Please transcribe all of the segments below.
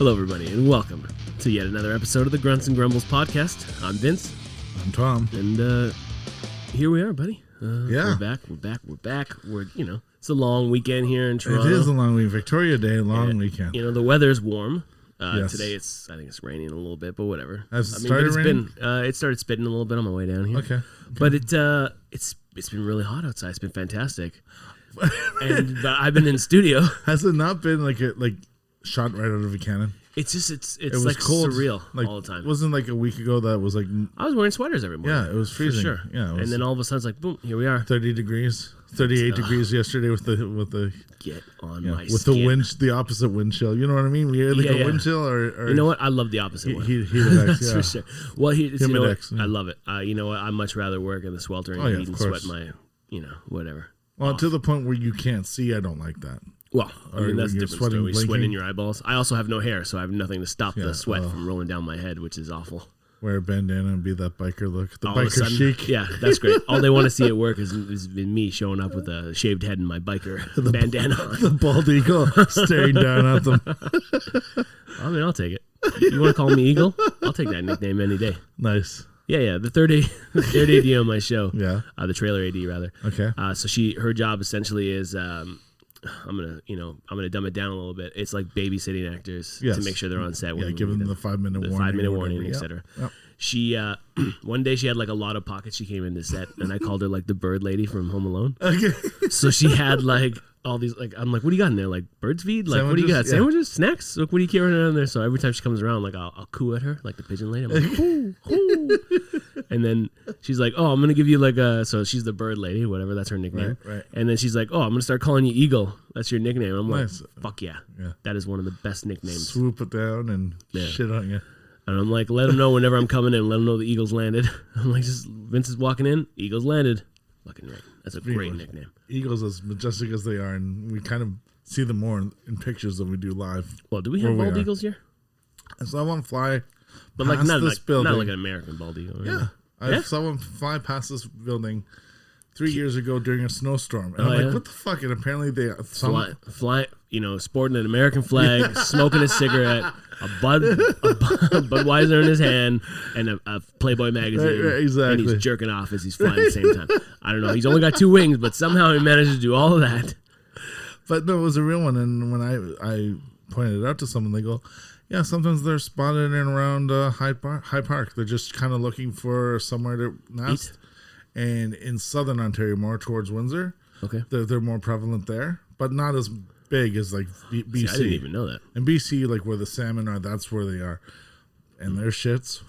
Hello, everybody, and welcome to yet another episode of the Grunts and Grumbles podcast. I'm Vince. I'm Tom. And here we are, buddy. Yeah. We're back. It's a long weekend here in Toronto. It is a long week. Victoria Day, long weekend. The weather's warm. Yes. Today I think it's raining a little bit, but whatever. Has it started raining? It started spitting a little bit on my way down here. Okay. But it's been really hot outside. It's been fantastic. And I've been in studio. Has it not been like shot right out of a cannon? It's just it was like cold, surreal like, all the time. Wasn't like a week ago that was like I was wearing sweaters every morning. Yeah, it was freezing. For sure. Yeah, and then all of a sudden it's like boom, here we are. 30 degrees. 38 degrees yesterday with the get on my with skin. the wind, the opposite wind chill. You know what I mean? We had like a wind chill or you know what? I love the opposite one. Humidex, That's for sure. Well, Humidex, I love it. You know what? I'd much rather work in the sweltering heat and sweat my, whatever. Well, to the point where you can't see, I don't like that. Well, I mean, that's a different story. Blinking. Sweat in your eyeballs. I also have no hair, so I have nothing to stop the sweat from rolling down my head, which is awful. Wear a bandana and be that biker look. The all biker chic. Yeah, that's great. All they want to see at work is me showing up with a shaved head and my biker bandana on. The bald eagle staring down at them. I mean, I'll take it. You want to call me Eagle? I'll take that nickname any day. Nice. Yeah. The third AD on my show. Yeah. The trailer AD rather. Okay. So her job essentially is I'm gonna dumb it down a little bit. It's like babysitting actors to make sure they're on set. Yeah, give them the 5-minute warning. 5-minute warning, etc. Yep. She one day she had like a lot of pockets. She came in the set, and I called her like the bird lady from Home Alone. Okay. So she had like all these I'm like, what do you got in there? Like bird's feed? Like what do you got? Yeah. Sandwiches, snacks? Like what do you carrying around there? So every time she comes around, like I'll coo at her like the pigeon lady. I'm like, hoo, hoo. And then she's like, oh, I'm gonna give you like so she's the bird lady, whatever, that's her nickname. Right. And then she's like, oh, I'm gonna start calling you Eagle. That's your nickname. I'm like, fuck yeah. That is one of the best nicknames. Swoop it down and shit on you. And I'm like, let them know whenever I'm coming in. Let them know the Eagles landed. I'm like, Vince is walking in. Eagles landed. Fucking right. That's a great nickname. Eagles, as majestic as they are, and we kind of see them more in pictures than we do live. Well, do we have bald eagles here? I saw one fly, but like not like an American bald eagle. Yeah, I saw one fly past this building 3 years ago during a snowstorm, and I'm like, what the fuck? And apparently they fly, sporting an American flag, smoking a cigarette, a Budweiser in his hand, and a Playboy magazine. Right, exactly. And he's jerking off as he's flying at the same time. I don't know. He's only got 2 wings, but somehow he managed to do all of that. But no, it was a real one. And when I pointed it out to someone, they go, yeah, sometimes they're spotted in and around Hyde Park. They're just kind of looking for somewhere to nest. And in southern Ontario, more towards Windsor, they're more prevalent there, but not as big as like BC. See, I didn't even know that. In BC, like where the salmon are, that's where they are. And their shits.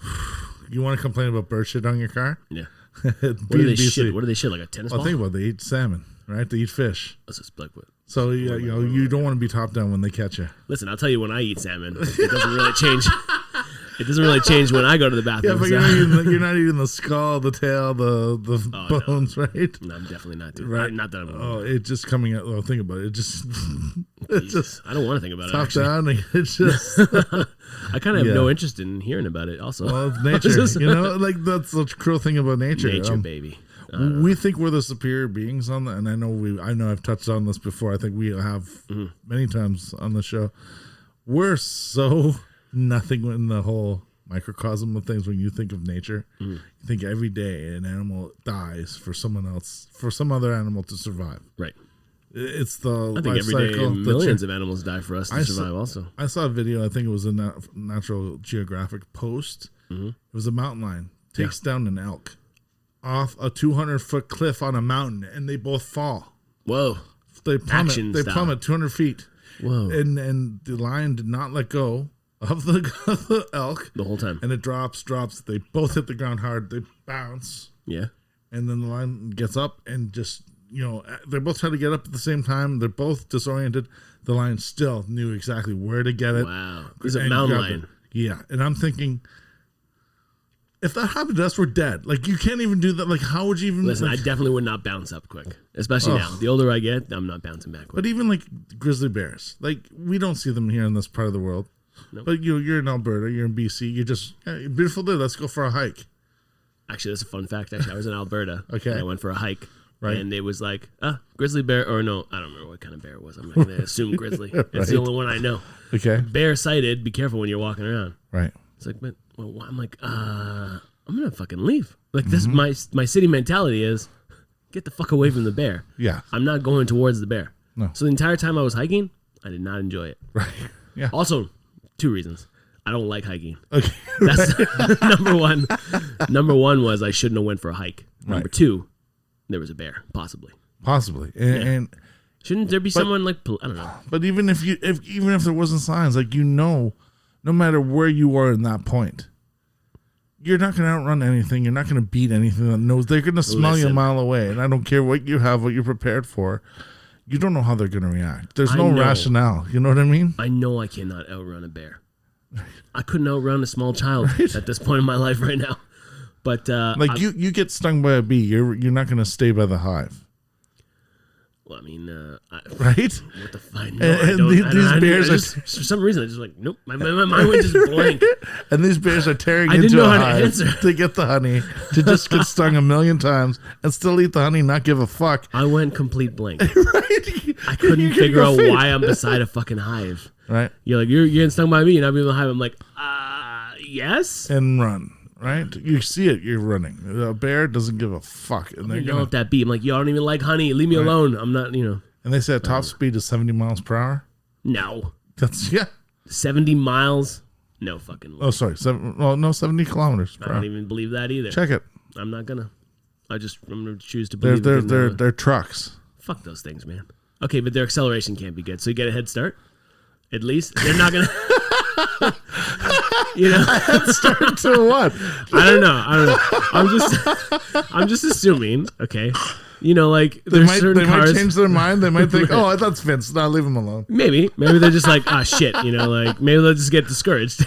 You want to complain about bird shit on your car? Yeah. What do they shit? Like a tennis ball? Think about it. They eat salmon, right? They eat fish. That's just like what? So you don't want to be top down when they catch you. Listen, I'll tell you when I eat salmon, it doesn't really change. It doesn't really change when I go to the bathroom. Yeah, but you're not eating the skull, the tail, the bones, no. right? No, I'm definitely not doing right. Not that I'm. It's just coming out. Well, think about it. It just. I don't want to think about it. Top down. It's just. I kind of have no interest in hearing about it. Also, well, it's nature. Like that's the cruel thing about nature. Nature, baby. We think we're the superior beings on that, and I know I've touched on this before. I think we have many times on the show. We're so nothing in the whole microcosm of things. When you think of nature, you think every day an animal dies for someone else, for some other animal to survive. Right. It's the I think every day millions of animals die for us to survive. Also, I saw a video. I think it was a Natural Geographic post. It was a mountain lion takes down an elk off a 200-foot cliff on a mountain, and they both fall. Whoa! They plummet 200 feet. Whoa! And the lion did not let go of the elk the whole time, and it drops. They both hit the ground hard. They bounce. Yeah. And then the lion gets up and just they both try to get up at the same time. They're both disoriented. The lion still knew exactly where to get it. Wow! He's a mountain lion. Yeah, and I'm thinking, if that happened to us, we're dead. Like, you can't even do that. Like, how would you even... Listen, I definitely would not bounce up quick. Especially now. The older I get, I'm not bouncing back quick. But even, like, grizzly bears. Like, we don't see them here in this part of the world. Nope. But you're in Alberta. You're in BC. You're just... beautiful day. Let's go for a hike. Actually, that's a fun fact. Actually, I was in Alberta. Okay. And I went for a hike. Right. And it was like, grizzly bear, or no, I don't remember what kind of bear it was. I'm not going to assume grizzly. It's the only one I know. Okay. Bear sighted, be careful when you're walking around. Right. It's like, but well, I'm like, I'm going to fucking leave. Like this, my city mentality is, get the fuck away from the bear. Yeah. I'm not going towards the bear. No. So the entire time I was hiking, I did not enjoy it. Right. Yeah. Also, 2 reasons. I don't like hiking. Okay. That's number one. Number one was I shouldn't have went for a hike. Number 2, there was a bear, possibly. Possibly. And shouldn't there be someone like, I don't know. But even if there wasn't signs, like, no matter where you are in that point, you're not going to outrun anything. You're not going to beat anything that knows. They're going to smell you a mile away. And I don't care what you have, what you're prepared for. You don't know how they're going to react. There's no rationale. You know what I mean? I know I cannot outrun a bear. I couldn't outrun a small child at this point in my life right now. But you get stung by a bee, you're not going to stay by the hive. Well, I mean, right? What the fuck? These bears for some reason, I just like, nope. My mind went just blank. And these bears are tearing into a hive to get the honey, to just get stung a million times and still eat the honey, not give a fuck. I went complete blank. Right? I couldn't figure out why I'm beside a fucking hive. Right? You're like, you're getting stung by a bee, and I'm in the hive. I'm like, yes. And run. Right? You see it, you're running. A bear doesn't give a fuck. And they're yell at that bee. I'm like, yo, I don't even like honey. Leave me alone. I'm not, And they said top speed is 70 miles per hour? No. That's, 70 miles? No fucking way. Oh, sorry. 70 kilometers per hour. I don't even believe that either. Check it. I'm not gonna. I'm gonna choose to believe they're trucks. Fuck those things, man. Okay, but their acceleration can't be good. So you get a head start? At least? They're not gonna... Head start to what? I don't know. I'm just assuming. Okay, like they certain cars. might change their mind. They might think, oh, that's Vince. Now leave him alone. Maybe they're just like, shit. Like maybe they'll just get discouraged.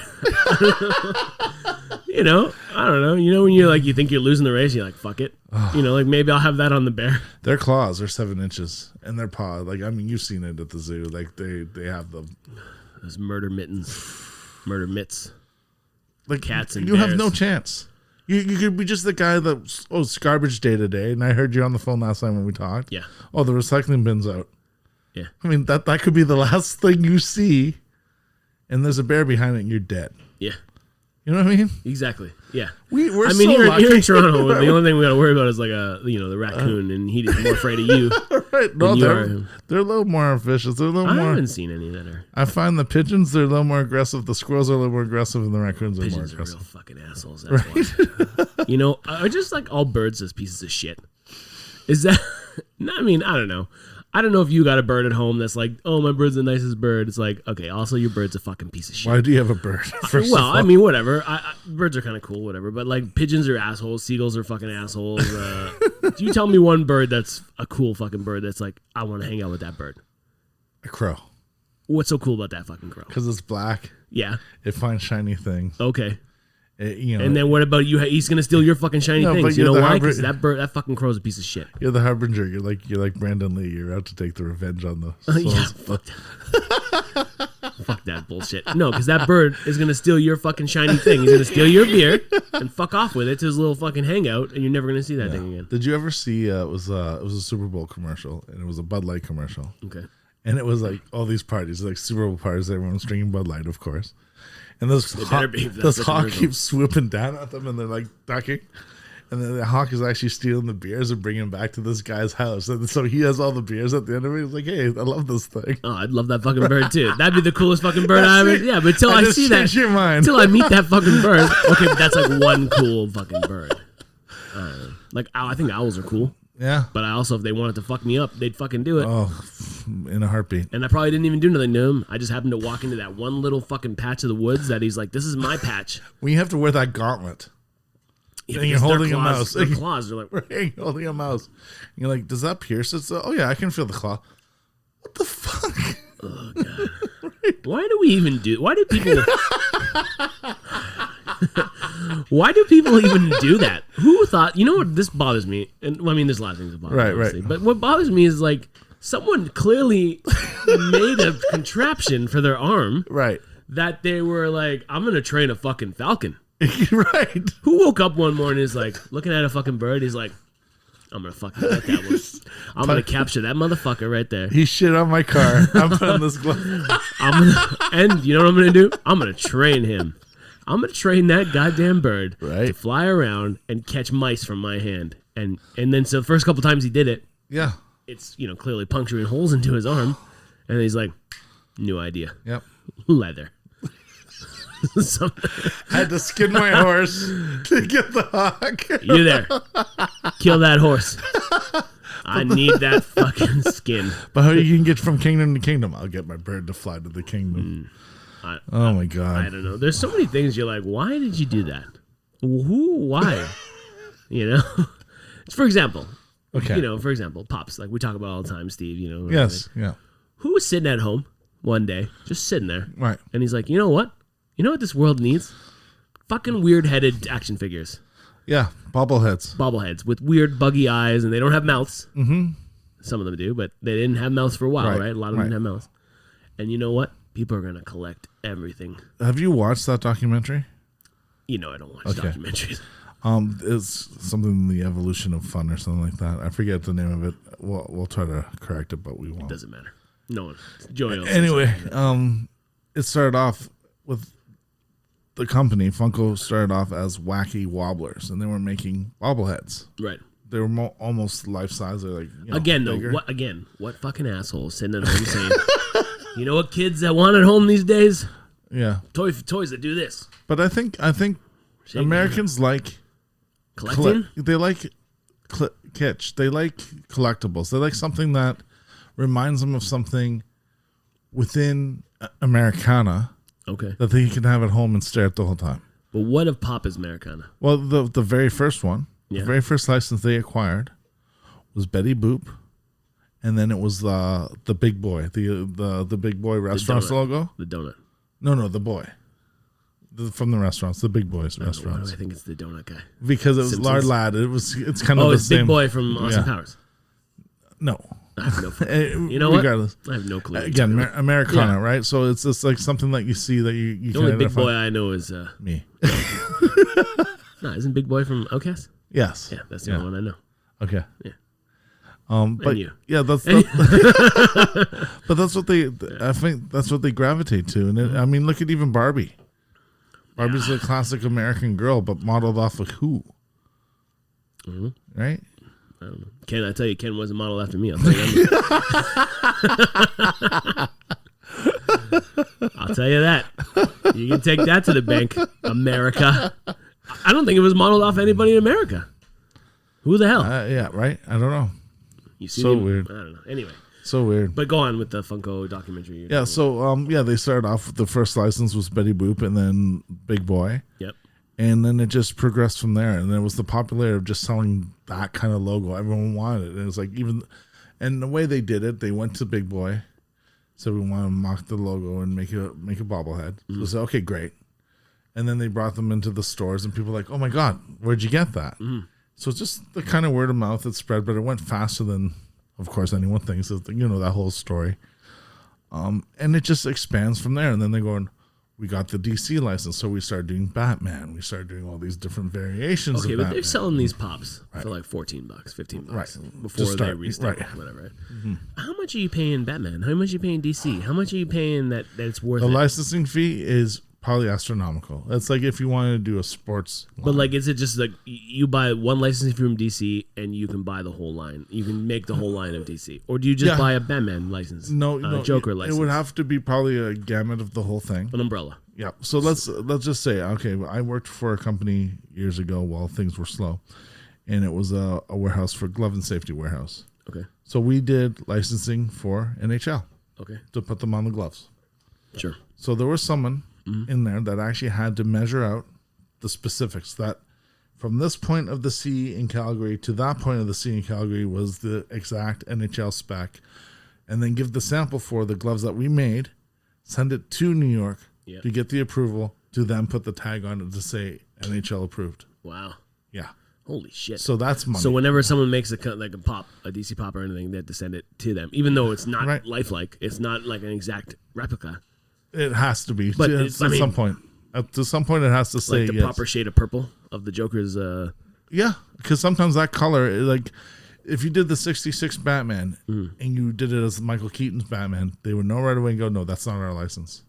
I don't know. When you're like, you think you're losing the race, you're like, fuck it. Like maybe I'll have that on the bear. Their claws are 7 inches, and their paw, like, I mean, you've seen it at the zoo. Like they have those murder mitts. Like cats and you bears. have no chance. You could be just the guy that it's garbage day to day, and I heard you on the phone last time when we talked. Yeah. Oh, the recycling bin's out. Yeah. I mean that could be the last thing you see, and there's a bear behind it, and you're dead. Yeah. You know what I mean? Exactly. Yeah. We're so lucky. Here in Toronto, the only thing we got to worry about is like the raccoon, and he's more afraid of you. Right. No, they're a little more vicious. They're a little more. I haven't seen any that are. I find the pigeons, they're a little more aggressive. The squirrels are a little more aggressive, and the raccoons are more aggressive. Pigeons are real fucking assholes. That's why. I just like all birds as pieces of shit. Is that? I mean, I don't know. I don't know if you got a bird at home that's like, oh, my bird's the nicest bird. It's like, okay, also your bird's a fucking piece of shit. Why do you have a bird? I mean, whatever. Birds are kind of cool, whatever. But like pigeons are assholes. Seagulls are fucking assholes. You tell me one bird that's a cool fucking bird that's like, I want to hang out with that bird. A crow. What's so cool about that fucking crow? Because it's black. Yeah. It finds shiny things. Okay. And then what about you? He's gonna steal your fucking shiny things. You know why? Because that fucking crow's a piece of shit. You're the harbinger. You're like Brandon Lee. You're out to take the revenge on the souls. Yeah, fuck that bullshit. No, because that bird is gonna steal your fucking shiny thing. He's gonna steal your beer and fuck off with it to his little fucking hangout, and you're never gonna see that thing again. Did you ever see? It was a Super Bowl commercial, and it was a Bud Light commercial. Okay. And it was like all these parties, like Super Bowl parties. Everyone's drinking Bud Light, of course. And this hawk keeps swooping down at them, and they're like ducking. And then the hawk is actually stealing the beers and bringing them back to this guy's house. And so he has all the beers at the end of it. He's like, hey, I love this thing. Oh, I'd love that fucking bird too. That'd be the coolest fucking bird I ever. Yeah, but until I see that, your mind. Until I meet that fucking bird. Okay, but that's like one cool fucking bird. Like I think owls are cool. Yeah. But I also, if they wanted to fuck me up, they'd fucking do it. Oh, in a heartbeat. And I probably didn't even do nothing to him. I just happened to walk into that one little fucking patch of the woods that he's like, this is my patch. When you have to wear that gauntlet. Yeah, and you're holding a mouse. Their claws are like, right, holding a mouse. And you're like, does that pierce? It's oh yeah, I can feel the claw. What the fuck? Oh god. Right. Why do we even do? Why do people? Why do people even do that? Who thought? You know what? This bothers me. And well, I mean, there's a lot of things that bother me. Right. But what bothers me is like someone clearly made a contraption for their arm. Right. That they were like, I'm gonna train a fucking falcon. Right. Who woke up one morning and is like looking at a fucking bird? He's like, I'm gonna fucking get that one. I'm gonna capture that motherfucker right there. He shit on my car. I'm putting this glove. And you know what I'm gonna do? I'm gonna train him. I'm gonna train that goddamn bird to fly around and catch mice from my hand. And then so the first couple times he did it, it's clearly puncturing holes into his arm, and he's like, new idea. Yep. Leather. I had to skin my horse to get the hawk. You there? Kill that horse. I need that fucking skin. But how you can get from kingdom to kingdom? I'll get my bird to fly to the kingdom. Oh my god! I don't know. There's so many things you're like, why did you do that? Who? Why? For example. Okay. For example, pops, like we talk about all the time, Steve. Yes. Yeah. Who was sitting at home one day, just sitting there, right? And he's like, you know what? You know what this world needs? Fucking weird-headed action figures. Yeah, bobbleheads with weird, buggy eyes, and they don't have mouths. Mm-hmm. Some of them do, but they didn't have mouths for a while, right? A lot of them didn't have mouths. And you know what? People are gonna collect everything. Have you watched that documentary? I don't watch documentaries. It's something in the evolution of fun or something like that. I forget the name of it. We'll try to correct it, but we won't. It doesn't matter. No one. Joey. Anyway, it started off with the company. Funko started off as wacky wobblers, and they were making bobbleheads. Right. They were almost life size. They're like what fucking asshole sitting at home saying, you know what kids that want at home these days? Yeah. Toys that do this. But I think Americans like collecting. They like kitsch. They like collectibles. They like something that reminds them of something within Americana. Okay. That they can have at home and stare at the whole time. But what if Pop is Americana? Well, the very first one, the very first license they acquired was Betty Boop, and then it was the Big Boy, the Big Boy restaurants logo. The donut. No, the boy. From the restaurants, the Big Boys restaurants. Why do I think it's the donut guy? Because it was Lard Lad. It's kind of the same. Big Boy from Austin Powers. No. I have no you know regardless. What? I have no clue. Again, Americana, right? So it's just like something that you see that you the only Big Boy I know is me. No, isn't Big Boy from Outcast? Yes. Yeah, that's the only one I know. Okay. Yeah. But you. Yeah, that's but that's what I think that's what they gravitate to. And look at even Barbie. Barbie's a classic American girl, but modeled off of who? Mm-hmm. Right? I don't know. Ken, I tell you, Ken wasn't modeled after me. I'll tell you that. You can take that to the bank, America. I don't think it was modeled off anybody in America. Who the hell? Yeah, right? I don't know. You see so weird. I don't know. Anyway. So weird. But go on with the Funko documentary. Yeah, so they started off with the first license was Betty Boop and then Big Boy. Yep. And then it just progressed from there. And then it was the popularity of just selling that kind of logo. Everyone wanted it. And it was like and the way they did it, they went to Big Boy, said we want to mock the logo and make a bobblehead. Mm-hmm. So they said, okay, great. And then they brought them into the stores and people were like, oh my God, where'd you get that? Mm-hmm. So it's just the kind of word of mouth that spread, but it went faster than, of course, anyone thinks. That whole story. And it just expands from there. And then they're going, we got the DC license, so we started doing Batman. We started doing all these different variations of Batman. But they're selling these pops for like $14, $15 before they restart whatever. Right? Mm-hmm. How much are you paying Batman? How much are you paying DC? How much are you paying that it's worth it? The licensing fee is probably astronomical. It's like if you wanted to do a sports line. But like, is it just like you buy one licensing fee from DC and you can buy the whole line? You can make the whole line of DC, or do you just buy a Batman license? No, Joker license. It would have to be probably a gamut of the whole thing. An umbrella. Yeah. So let's just say, okay, I worked for a company years ago while things were slow, and it was a warehouse for glove and safety warehouse. Okay. So we did licensing for NHL. Okay. To put them on the gloves. Sure. So there was someone in there that actually had to measure out the specifics that from this point of the C in Calgary to that point of the C in Calgary was the exact NHL spec, and then give the sample for the gloves that we made, send it to New York to get the approval, to then put the tag on it to say NHL approved. Wow. Yeah. Holy shit. So that's money. So whenever someone makes a pop, a DC pop or anything, they have to send it to them, even though it's not lifelike. It's not like an exact replica. It has to be, but at some point. To some point, it has to say like the proper shade of purple of the Joker's. Yeah, because sometimes that color, if you did the 66 Batman and you did it as Michael Keaton's Batman, they would know right away and go, no, that's not our license.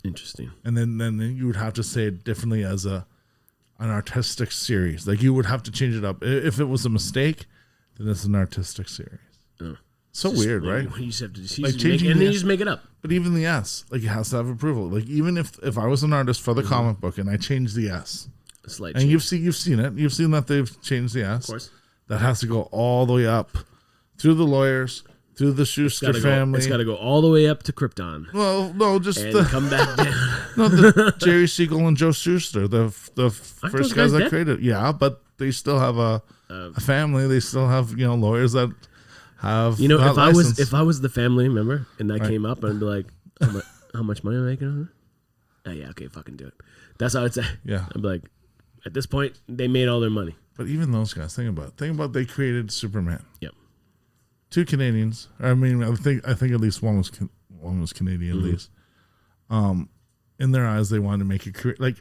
Interesting. And then you would have to say it differently as an artistic series. Like you would have to change it up. If it was a mistake, then it's an artistic series. So just weird, right? You just have to and then you just make it up. But even the S, like it has to have approval. Like even if I was an artist for the comic book and I changed the S, a slight and change. you've seen it, you've seen that they've changed the S. Of course. That has to go all the way up through the lawyers, through the Schuster family. It's got to go all the way up to Krypton. Well, no, just come back down. No, Jerry Siegel and Joe Schuster, the first guys that created. Yeah, but they still have a family. They still have lawyers that have. If I was the family member and that came up, I'd be like, how much money am I making on it? Oh yeah, okay, fucking do it. That's how I'd say. Yeah, I'd be like, at this point, they made all their money. But even those guys, think about they created Superman. Yep. 2 Canadians. I mean, I think at least one was Canadian. At least, in their eyes, they wanted to make it like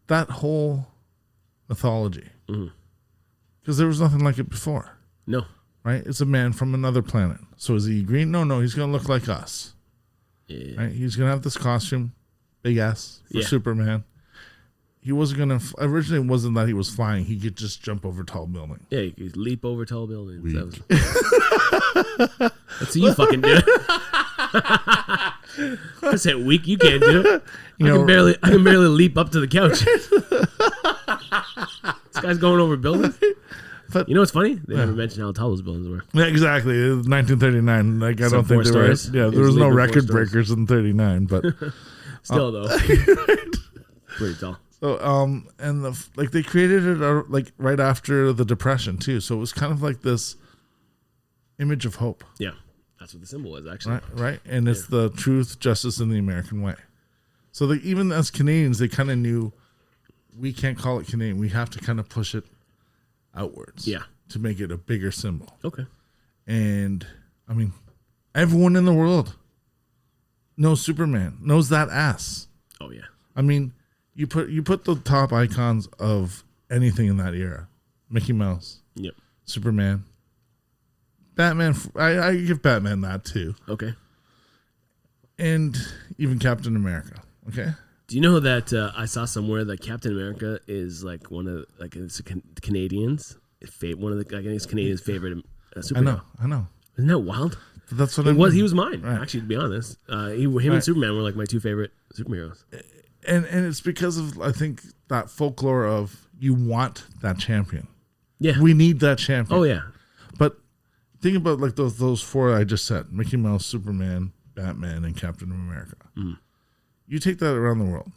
that whole mythology, because there was nothing like it before. No. Right? It's a man from another planet. So is he green? No. He's gonna look like us. Yeah. Right? He's gonna have this costume, big S for Superman. He wasn't gonna. Originally, it wasn't that he was flying. He could just jump over tall buildings. Yeah, he could leap over tall buildings. Let's see you fucking do it. I said weak. You can't do it. I can barely leap up to the couch. This guy's going over buildings. But you know what's funny? They never mentioned how tall those buildings were. Yeah, exactly. It was 1939. Like I don't think there were. Yeah, there was no record breakers in 39, but still though, pretty tall. So, and they created it like right after the Depression too. So it was kind of like this image of hope. Yeah, that's what the symbol is actually. Right, and it's the truth, justice, and the American way. So even as Canadians, they kind of knew we can't call it Canadian. We have to kind of push it outwards. Yeah, to make it a bigger symbol. Okay. And I mean, everyone in the world knows Superman, knows that ass. Oh yeah. I mean. You put the top icons of anything in that era. Mickey Mouse. Yep. Superman. Batman. I give Batman that too. Okay. And even Captain America. Okay. Do you know that I saw somewhere that Captain America is like one of it's Canadians' one of the I think it's Canadians' favorite superhero. I know. Isn't that wild? But that's what he was mine actually. To be honest, him and Superman were like my 2 favorite superheroes. And it's because of, I think, that folklore of you want that champion. Yeah. We need that champion. Oh, yeah. But think about like those 4 I just said. Mickey Mouse, Superman, Batman, and Captain America. You take that around the world.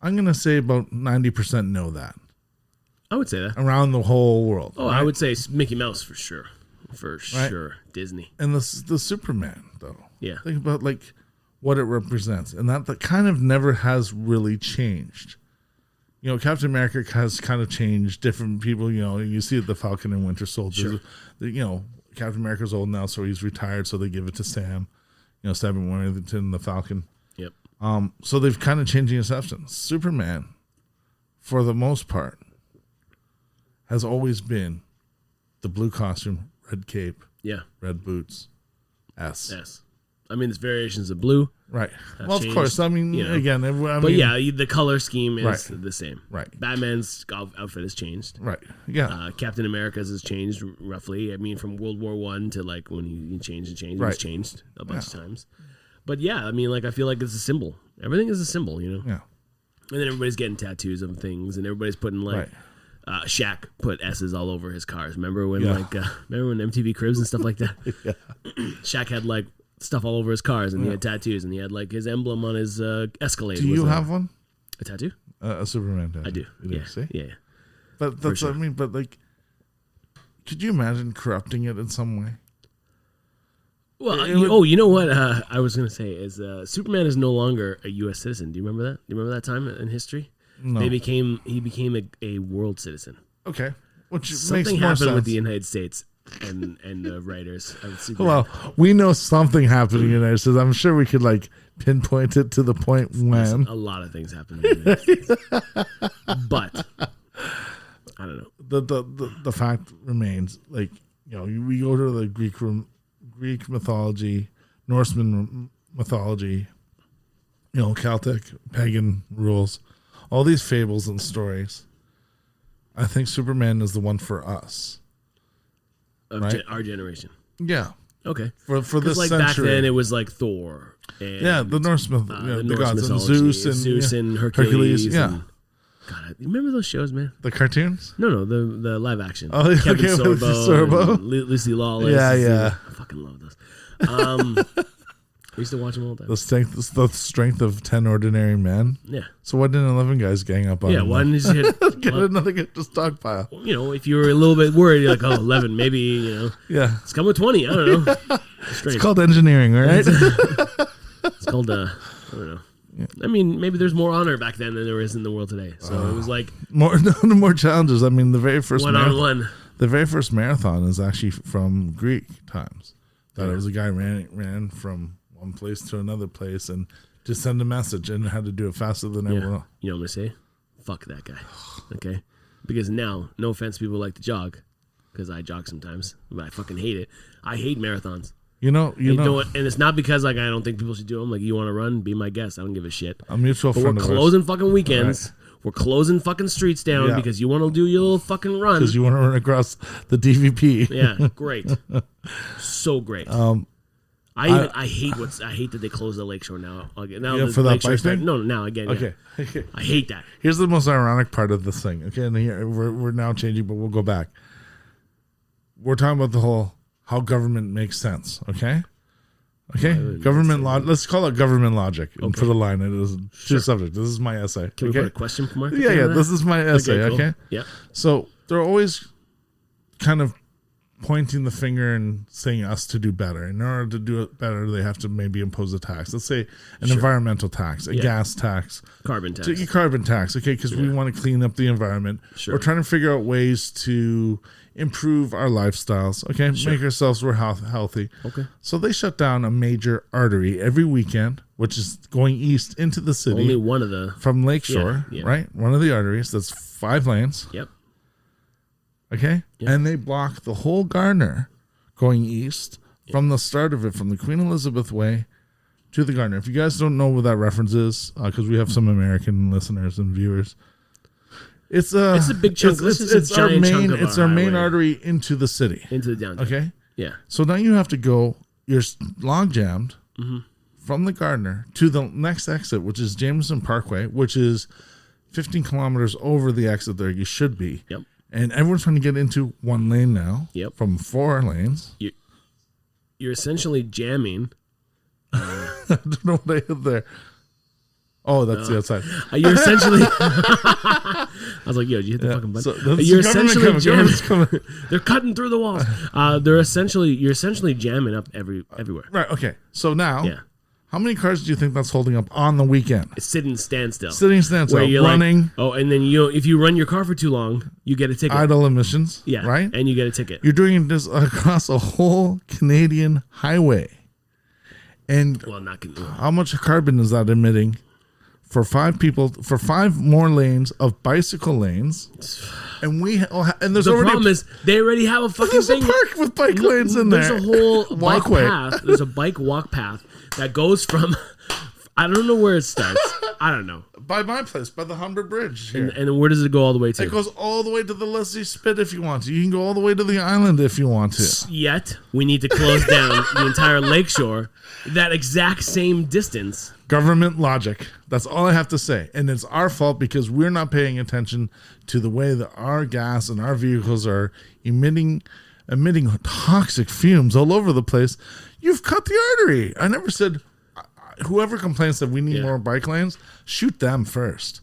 I'm going to say about 90% know that. I would say that. Around the whole world. Oh, right? I would say Mickey Mouse for sure. For sure. Disney. And the Superman, though. Yeah. Think about like what it represents, and that kind of never has really changed. Captain America has kind of changed. Different people, you see the Falcon and Winter Soldier. Sure. Captain America's old now, so he's retired. So they give it to Sam. Sam Worthington, the Falcon. Yep. So they've kind of changed the exceptions. Superman, for the most part, has always been the blue costume, red cape, red boots, S. I mean, there's variations of blue. Right. Well, of course. I mean, again. The color scheme is the same. Right. Batman's outfit has changed. Right. Yeah. Captain America's has changed roughly. I mean, from World War I to like when he changed. Right. He's changed a bunch of times. But yeah, I mean, like I feel like it's a symbol. Everything is a symbol, Yeah. And then everybody's getting tattoos of things, and everybody's putting like. Shaq put S's all over his cars. Remember when MTV Cribs and stuff like that? Yeah. Shaq had like stuff all over his cars, and he had tattoos, and he had like his emblem on his Escalade. Do you have one? A tattoo? A Superman tattoo. I do. You Yeah. See? Yeah. But that's what I mean. But like, could you imagine corrupting it in some way? Well, you know what I was gonna say is Superman is no longer a U.S. citizen. Do you remember that? Do you remember that time in history? No. He became a world citizen. Okay. Which something makes more happened sense. with the United States and the writers of Superman. Well, we know something happened in the United States. I'm sure we could like pinpoint it to the point when a lot of things happened in the United States. But I don't know. The fact remains, like, we go to the Greek mythology, Norseman mythology, Celtic, pagan rules, all these fables and stories. I think Superman is the one for us. Of our generation. Yeah. Okay. For this like century. Back then it was like Thor. And, the Norse myth, the gods, and Zeus and Hercules. Yeah. And, God, you remember those shows, man? The cartoons? No, the live action. Oh, Kevin okay, Sorbo. Lucy Lawless. Yeah. I fucking love those. We used to watch them all the time. The strength of 10 ordinary men. Yeah. So why didn't 11 guys gang up on him? Yeah, why didn't you get another to stockpile? If you were a little bit worried, you're like, 11, maybe, Yeah. Let's come with 20. I don't know. It's called engineering, all right? It's called, I don't know. Yeah. I mean, maybe there's more honor back then than there is in the world today. So it was like more challenges. I mean, the very first one-on-one. The very first marathon is actually from Greek times. That it was a guy ran from one place to another place and just send a message and had to do it faster than everyone else. You know what I'm gonna say? Fuck that guy. Okay, because now, no offense, people like to jog, because I jog sometimes, but I fucking hate it. I hate marathons. You know what? And it's not because like I don't think people should do them. Like, you want to run, be my guest. I don't give a shit. A mutual friend. We're closing fucking weekends. Right. We're closing fucking streets down because you want to do your little fucking run. Because you want to run across the DVP. Yeah, great. So great. I hate that they close the lakeshore now. Now for that bike thing? No, now again. Okay. Yeah. I hate that. Here's the most ironic part of this thing. Okay, and here we're now changing, but we'll go back. We're talking about the whole how government makes sense. Okay. Government logic. Let's call it government logic. And put a line. It is two subjects. This is my essay. Can we put a question mark? Yeah. This is my essay. Okay. Cool. Okay? Yeah. So they're always kind of pointing the finger and saying us to do better. In order to do it better, they have to maybe impose a tax. Let's say an environmental tax, a gas tax, carbon tax. Okay, because we want to clean up the environment. Sure. We're trying to figure out ways to improve our lifestyles. Okay, make ourselves more healthy. Okay. So they shut down a major artery every weekend, which is going east into the city. Only one of the from Lakeshore, right? One of the arteries. That's 5 lanes. Yep. Okay? Yep. And they block the whole Gardner going east from the start of it, from the Queen Elizabeth Way to the Gardner. If you guys don't know what that reference is, because we have some American listeners and viewers, it's a big chunk. It's our main artery into the city. Into the downtown. Okay? Yeah. So now you have to go, you're log jammed from the Gardner to the next exit, which is Jameson Parkway, which is 15 kilometers over the exit there you should be. Yep. And everyone's trying to get into 1 lane now. Yep. From 4 lanes. You're essentially jamming. I don't know what I hit there. Oh, that's the outside. You're essentially. I was like, "Yo, did you hit the fucking button?" So you're essentially jamming. They're cutting through the walls. You're essentially jamming up everywhere. Right. Okay. So now, how many cars do you think that's holding up on the weekend? It's sitting standstill. Where you're running. Like, and then if you run your car for too long, you get a ticket. Idle emissions. Yeah. Right. And you get a ticket. You're doing this across a whole Canadian highway. And how much carbon is that emitting? For 5 people, for 5 more lanes of bicycle lanes, and there's the problem is they already have a fucking thing. There's a park with bike lanes in there. There's a whole bike path. There's a bike walk path that goes from. I don't know where it starts. I don't know. By my place, by the Humber Bridge. Here. And where does it go all the way to? It goes all the way to the Leslie Spit if you want to. You can go all the way to the island if you want to. Yet, we need to close down the entire lakeshore that exact same distance. Government logic. That's all I have to say. And it's our fault because we're not paying attention to the way that our gas and our vehicles are emitting toxic fumes all over the place. You've cut the artery. I never said... Whoever complains that we need more bike lanes, shoot them first.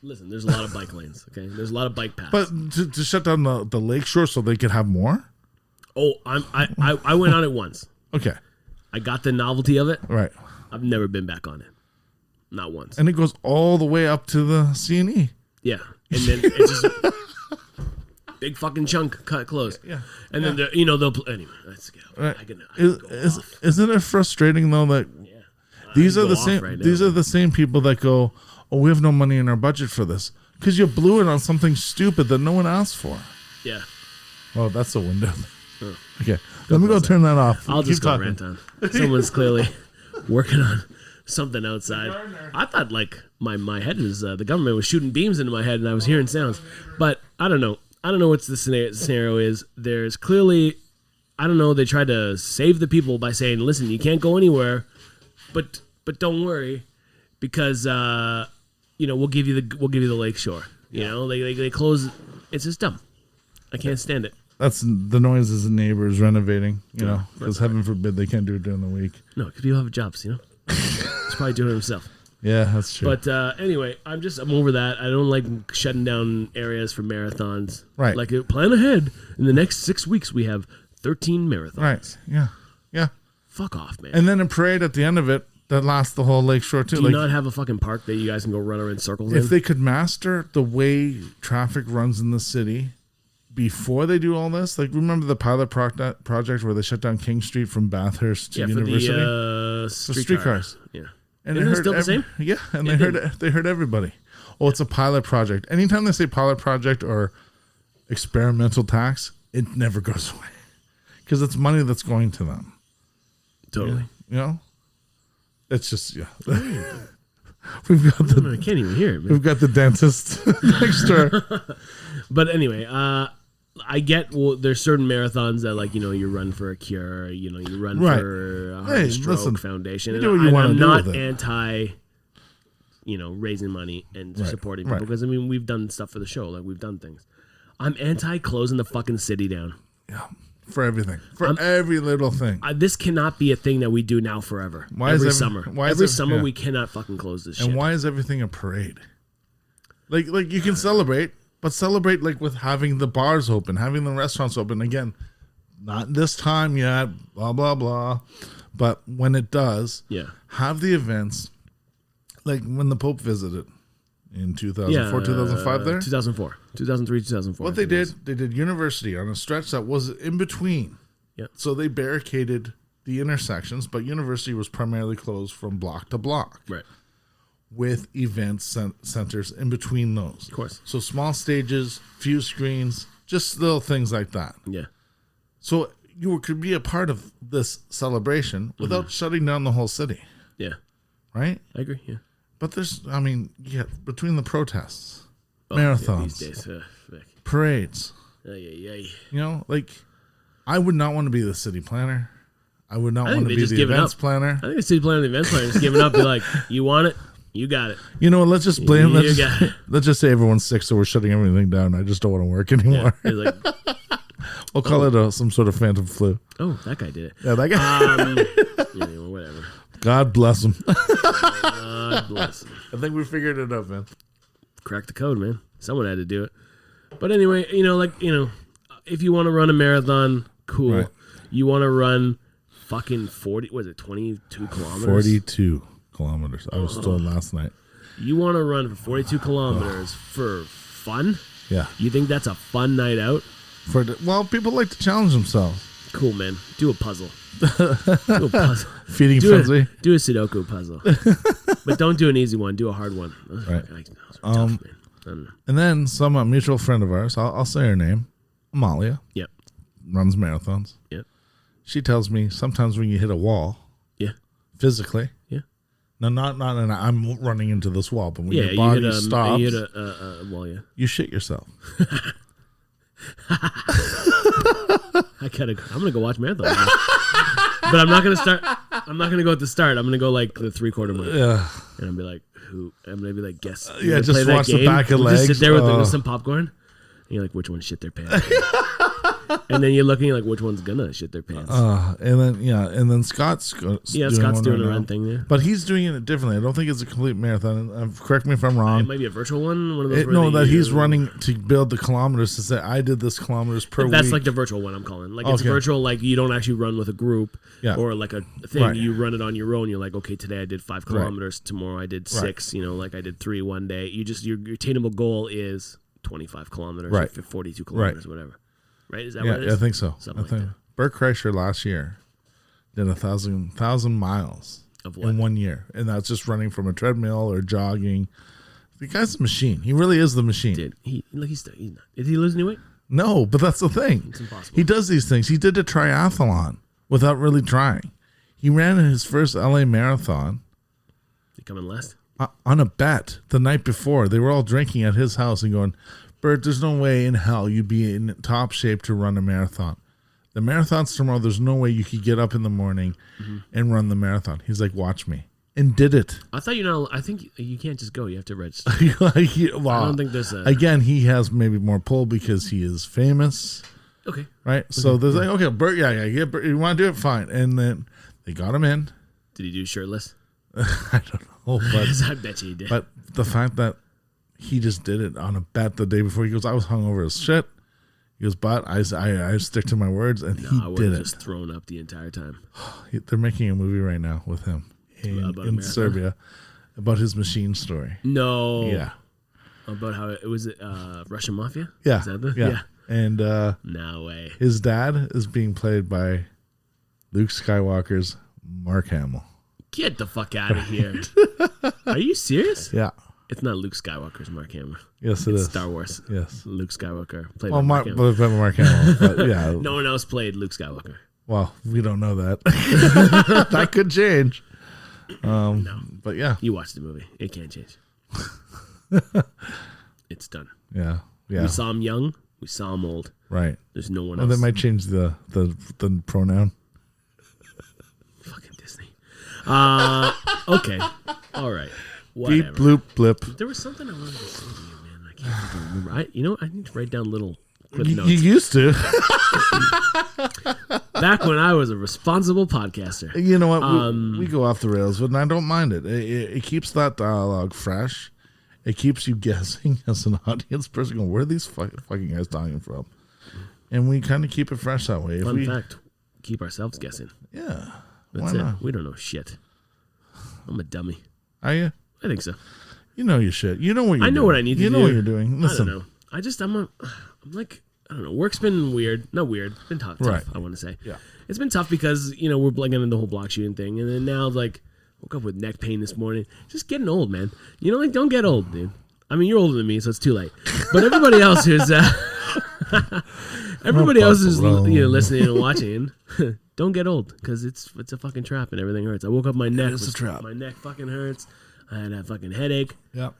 Listen, there's a lot of bike lanes, okay? There's a lot of bike paths. But to shut down the lakeshore so they could have more? Oh, I went on it once. Okay. I got the novelty of it. Right. I've never been back on it. Not once. And it goes all the way up to the C&E. Yeah. And then it's just big fucking chunk cut close. Yeah. And then they'll anyway, let's go. Right. Isn't it frustrating though that these are the same people that go, "Oh, we have no money in our budget for this," because you blew it on something stupid that no one asked for. Yeah. Oh, that's the window. Oh. Okay, let me go turn that off. I'll just go rant on. Someone's clearly working on something outside. I thought like my head was the government was shooting beams into my head and I was hearing sounds, but I don't know. I don't know what the scenario is. There's clearly, I don't know. They tried to save the people by saying, "Listen, you can't go anywhere, but don't worry, because we'll give you the lake shore." You know, they close. It's just dumb. I can't stand it. That's the noises of neighbors renovating. You know, because heaven forbid they can't do it during the week. No, because people have jobs. You know, he's probably doing it himself. Yeah, that's true. But anyway, I'm over that. I don't like shutting down areas for marathons. Right. Like, plan ahead. In the next 6 weeks, we have 13 marathons. Right. Yeah. Yeah. Fuck off, man. And then a parade at the end of it that lasts the whole lakeshore, too. Do you not have a fucking park that you guys can go run around circles in? If they could master the way traffic runs in the city before they do all this, like, remember the pilot project where they shut down King Street from Bathurst to University? For the streetcars. Yeah. And Isn't it still the same? Yeah, and they heard everybody. Oh, it's a pilot project. Anytime they say pilot project or experimental tax, it never goes away because it's money that's going to them. Totally. You know, it's just We've got I can't even hear it. Man. We've got the dentist next door. But anyway, I get there's certain marathons that you run for a cure, you run for a heart stroke foundation. And I'm not anti, raising money and supporting people because we've done stuff for the show, like we've done things. I'm anti closing the fucking city down. Yeah, for everything, every little thing. This cannot be a thing that we do now forever. Every summer we cannot fucking close this shit. And why is everything a parade? Like you can celebrate. But celebrate with having the bars open, having the restaurants open. Again, not this time yet, blah, blah, blah. But when it does, have the events like when the Pope visited in 2004, 2005 there? 2004, 2003, 2004. What they did University on a stretch that was in between. Yeah. So they barricaded the intersections, but University was primarily closed from block to block. Right. With event centers in between those. Of course. So small stages, few screens, just little things like that. Yeah. So you could be a part of this celebration without shutting down the whole city. Yeah. Right? I agree, yeah. But between the protests, marathons, these days, parades, I would not want to be the city planner. I would not want to be the events planner. I think the city planner and the events planner is giving up. They're like, you want it? You got it. You know what? Let's just blame. Let's just say everyone's sick, so we're shutting everything down. I just don't want to work anymore. Yeah, we'll call it some sort of phantom flu. Oh, that guy did it. Yeah, that guy. Whatever. God bless him. God bless him. I think we figured it out, man. Crack the code, man. Someone had to do it. But anyway, if you want to run a marathon, cool. Right. You want to run fucking 22 kilometers? 42 kilometers. I was told last night. You want to run for 42 kilometers for fun? Yeah. You think that's a fun night out? People like to challenge themselves. Cool, man. Do a puzzle. Do a puzzle. Feeding frenzy. Do a Sudoku puzzle. But don't do an easy one. Do a hard one. Right. Tough, man. I don't know. And then some mutual friend of ours, I'll say her name, Amalia. Yep. Runs marathons. Yep. She tells me sometimes when you hit a wall. Yeah. Physically. Yeah. No, not I'm running into this wall, but when your body stops, you hit a wall, yeah. You shit yourself. I'm gonna go watch marathon, but I'm not gonna start. I'm not gonna go at the start. I'm gonna go like the 3/4 mark. Yeah, and I'm gonna be like, guess. Yeah, just watch the back of legs. Just sit there with some popcorn. And you're like, which one shit their pants? And then you're looking like which one's gonna shit their pants. And then Scott's doing a run thing there, but he's doing it differently. I don't think it's a complete marathon. Correct me if I'm wrong. It might be a virtual one. One of those. He's running to build the kilometers to say I did this kilometers per week. That's like the virtual one I'm calling. Like it's virtual. Like you don't actually run with a group or like a thing. Right. You run it on your own. You're like, okay, today I did 5 kilometers. Right. Tomorrow I did 6. Like I did 3 one day. Your attainable goal is 25 kilometers, or 42 kilometers, whatever. Right? Is that what it is? Yeah, I think so. Something like that. Bert Kreischer last year did 1,000 miles in 1 year. And that's just running from a treadmill or jogging. The guy's a machine. He really is the machine. Did he lose any weight? No, but that's the thing. It's impossible. He does these things. He did a triathlon without really trying. He ran his first LA marathon. You coming last? On a bet the night before. They were all drinking at his house and going, Bert, there's no way in hell you'd be in top shape to run a marathon. The marathon's tomorrow. There's no way you could get up in the morning and run the marathon. He's like, watch me. And did it. I thought I think you can't just go. You have to register. Well, I don't think there's a... Again, he has maybe more pull because he is famous. Okay. Right? So there's like, okay, Bert, yeah, Bert, you want to do it? Fine. And then they got him in. Did he do shirtless? I don't know. But, I bet you he did. But the fact that he just did it on a bet the day before, he goes, I was hungover as shit. He goes, but I stick to my words, and he did it. Just thrown up the entire time. They're making a movie right now with him in Serbia about his machine story. No. Yeah. About how it was Russian Mafia? Yeah. Is that yeah. And no way. His dad is being played by Luke Skywalker's Mark Hamill. Get the fuck out of here. Are you serious? Yeah. It's not Luke Skywalker's Mark Hamill. Yes, it's is. Star Wars. Yes. Luke Skywalker played by Mark Hamill. Well, Mark Hamill. But yeah. No one else played Luke Skywalker. Well, we don't know that. That could change. No. But yeah. You watched the movie. It can't change. It's done. Yeah. Yeah. We saw him young. We saw him old. Right. There's no one else. else. They might change the pronoun. Fucking Disney. Okay. All right. Whatever. Beep, bloop, blip. There was something I wanted to say to you, man. I can't fucking remember. I need to write down little clip notes. You used to. Back when I was a responsible podcaster. You know what? We go off the rails, but I don't mind it. It keeps that dialogue fresh. It keeps you guessing as an audience person, going, where are these fucking guys talking from? And we kind of keep it fresh that way. Fun fact, keep ourselves guessing. Yeah. That's why it. not? We don't know shit. I'm a dummy. Are you? I think so. You know your shit. You know what you're doing. I know what I need to do. You know what you're doing. Listen. I don't know. I'm like, I don't know. Work's been weird. Not weird. It's been tough, right. I want to say. Yeah. It's been tough because, we're getting into the whole block shooting thing. And then now, woke up with neck pain this morning. Just getting old, man. Don't get old, dude. I mean, you're older than me, so it's too late. But everybody else who's listening and watching, don't get old because it's a fucking trap and everything hurts. I woke up, my neck was a trap. My neck fucking hurts. I had a fucking headache. Yep.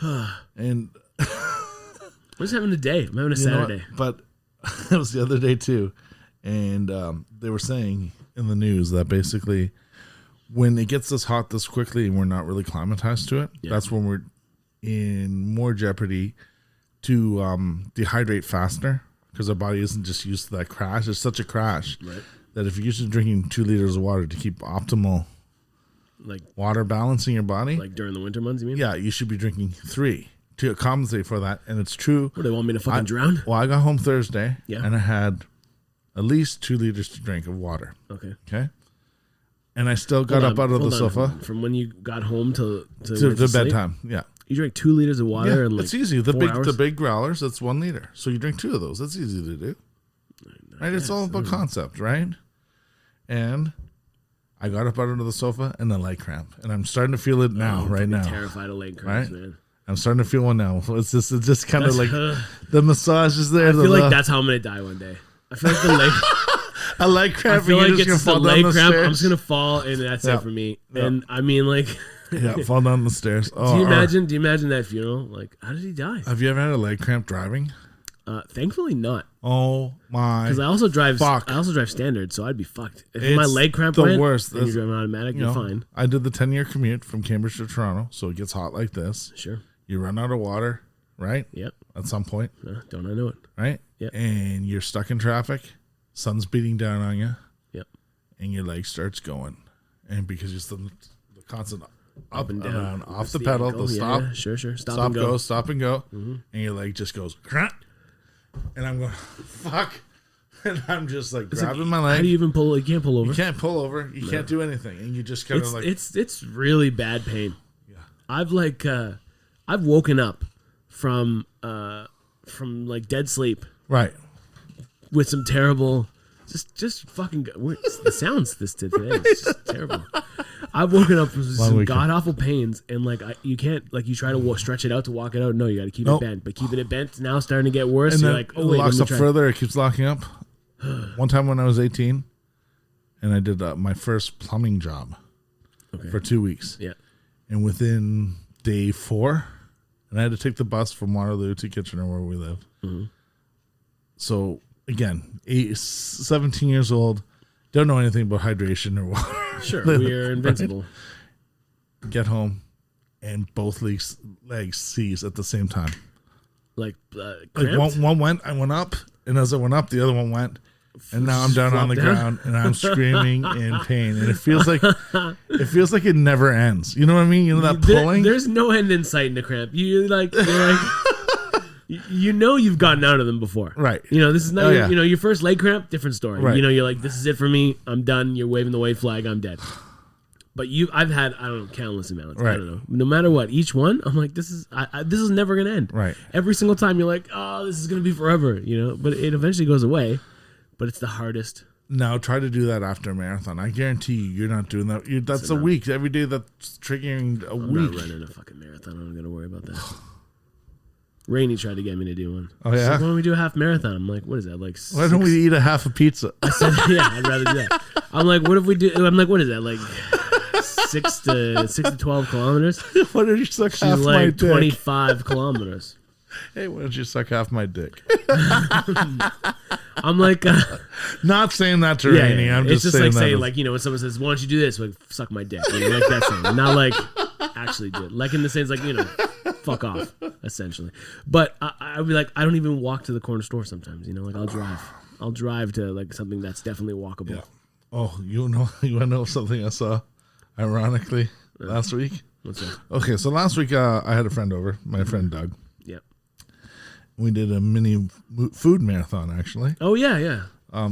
And I'm just having a day. I'm having a Saturday. But it was the other day too, and they were saying in the news that basically when it gets this hot this quickly and we're not really climatized to it, that's when we're in more jeopardy to dehydrate faster because our body isn't just used to that crash. It's such a crash that if you're used to drinking 2 liters of water to keep optimal water balance in your body, during the winter months, you mean? Yeah, you should be drinking 3 to compensate for that. And it's true. What, they want me to fucking drown? Well, I got home Thursday and I had at least 2 liters to drink of water. Okay. And I still got up out of the sofa. From when you got home to bedtime. Yeah. You drank 2 liters of water in it's easy. The 4 hours? The big growlers, that's 1 liter. So you drink 2 of those. That's easy to do. Right? It's all about concept, right? And I got up out of the sofa and a leg cramp. And I'm starting to feel it now, right now. I'm terrified of leg cramps, man. I'm starting to feel one now. It's just kind of like the massage is there. I feel like that's how I'm going to die one day. I feel like the leg... a leg cramp. I feel like it's the leg cramp. Stairs. I'm just going to fall and that's it for me. And I mean fall down the stairs. Oh, do you imagine that funeral? How did he die? Have you ever had a leg cramp driving? Thankfully not. Oh my! Because I also drive standard, so I'd be fucked. If my leg cramp the went, worst. and you're driving automatic, you're fine. I did the 10-year commute from Cambridge to Toronto, so it gets hot like this. Sure. You run out of water, right? Yep. At some point. Don't I know it? Right? Yep. And you're stuck in traffic. Sun's beating down on you. Yep. And your leg starts going, and because you're the constant up and down, off the the pedal, ankle. the stop, Sure, stop and go, and your leg just goes, and I'm going, fuck, and I'm just grabbing my leg. How do you even pull? You can't pull over. You can't pull over. You can't do anything, and you just kind of it's really bad pain. Yeah, I've woken up from dead sleep, right, with some terrible. Just fucking the sounds this today. It's just terrible. I've woken up from some god awful pains, and like you can't like you try to stretch it out to walk it out. No, you got to keep it bent. But keeping it bent now starting to get worse. And you're then like, it locks up further. It keeps locking up. One time when I was 18, and I did my first plumbing job for 2 weeks. Yeah, and within day 4, and I had to take the bus from Waterloo to Kitchener where we live. Mm-hmm. So again, 17 years old. Don't know anything about hydration or water. Sure, we are invincible. Right? Get home, and both legs seize at the same time. Like one went, I went up, and as I went up, the other one went, and now I'm down on the ground, and I'm screaming in pain, and it feels like it never ends. You know what I mean? You know that pulling. There's no end in sight in a cramp. You're like. You know you've gotten out of them before. Right. You know, this is not your first leg cramp, different story. Right. You know, you're like, this is it for me. I'm done. You're waving the white flag. I'm dead. But I've had, I don't know, countless amounts. Right. I don't know. No matter what, each one, I'm like, this is never going to end. Right. Every single time you're like, oh, this is going to be forever, you know, but it eventually goes away. But it's the hardest. Now try to do that after a marathon. I guarantee you're not doing that. That's a week. Every day that's triggering a week. I'm not running a fucking marathon. I'm not going to worry about that. Rainey tried to get me to do one. Oh, yeah? Like, why don't we do a half marathon? I'm like, what is that? Like, why don't we eat a half a pizza? I said, yeah, I'd rather do that. I'm like, what if we do? I'm like, what is that? Like 6 to 12 kilometers? Why don't you suck half my dick? 25 kilometers. Hey, why don't you suck half my dick? I'm like, not saying that to Rainey. Yeah. I'm it's just saying like saying like, you know, when someone says, why don't you do this? Like, suck my dick. Like that saying. Not like actually do it. Like in the sense like, you know, fuck off, essentially. But I'd be like, I don't even walk to the corner store sometimes, you know, like I'll drive to like something that's definitely walkable. Yeah. Oh, you want to know something I saw ironically last week? What's that? Okay, so last week I had a friend over, my friend Doug. Yep. We did a mini food marathon actually. Oh yeah.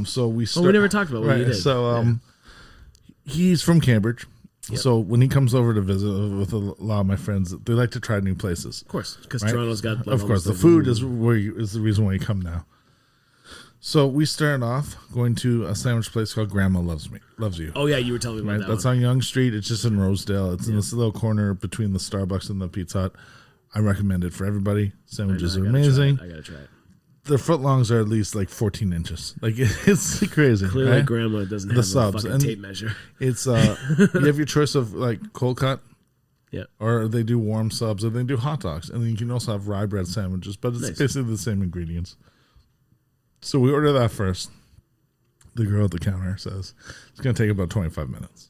So we never talked about what we did. So he's from Cambridge. Yep. So when he comes over to visit with a lot of my friends, they like to try new places. Of course, because Toronto's got. Like, of course, the food is the reason why you come now. So we started off going to a sandwich place called Grandma Loves You. Oh yeah, you were telling me about that. That's on Yonge Street. It's just in Rosedale. It's in this little corner between the Starbucks and the Pizza Hut. I recommend it for everybody. Sandwiches are amazing. I gotta try it. Their footlongs are at least like 14 inches. Like it's crazy. Clearly, right? Grandma doesn't have a fucking tape measure. It's you have your choice of like cold cut, yeah, or they do warm subs, or they do hot dogs, and then you can also have rye bread sandwiches. But it's basically the same ingredients. So we order that first. The girl at the counter says it's going to take about 25 minutes.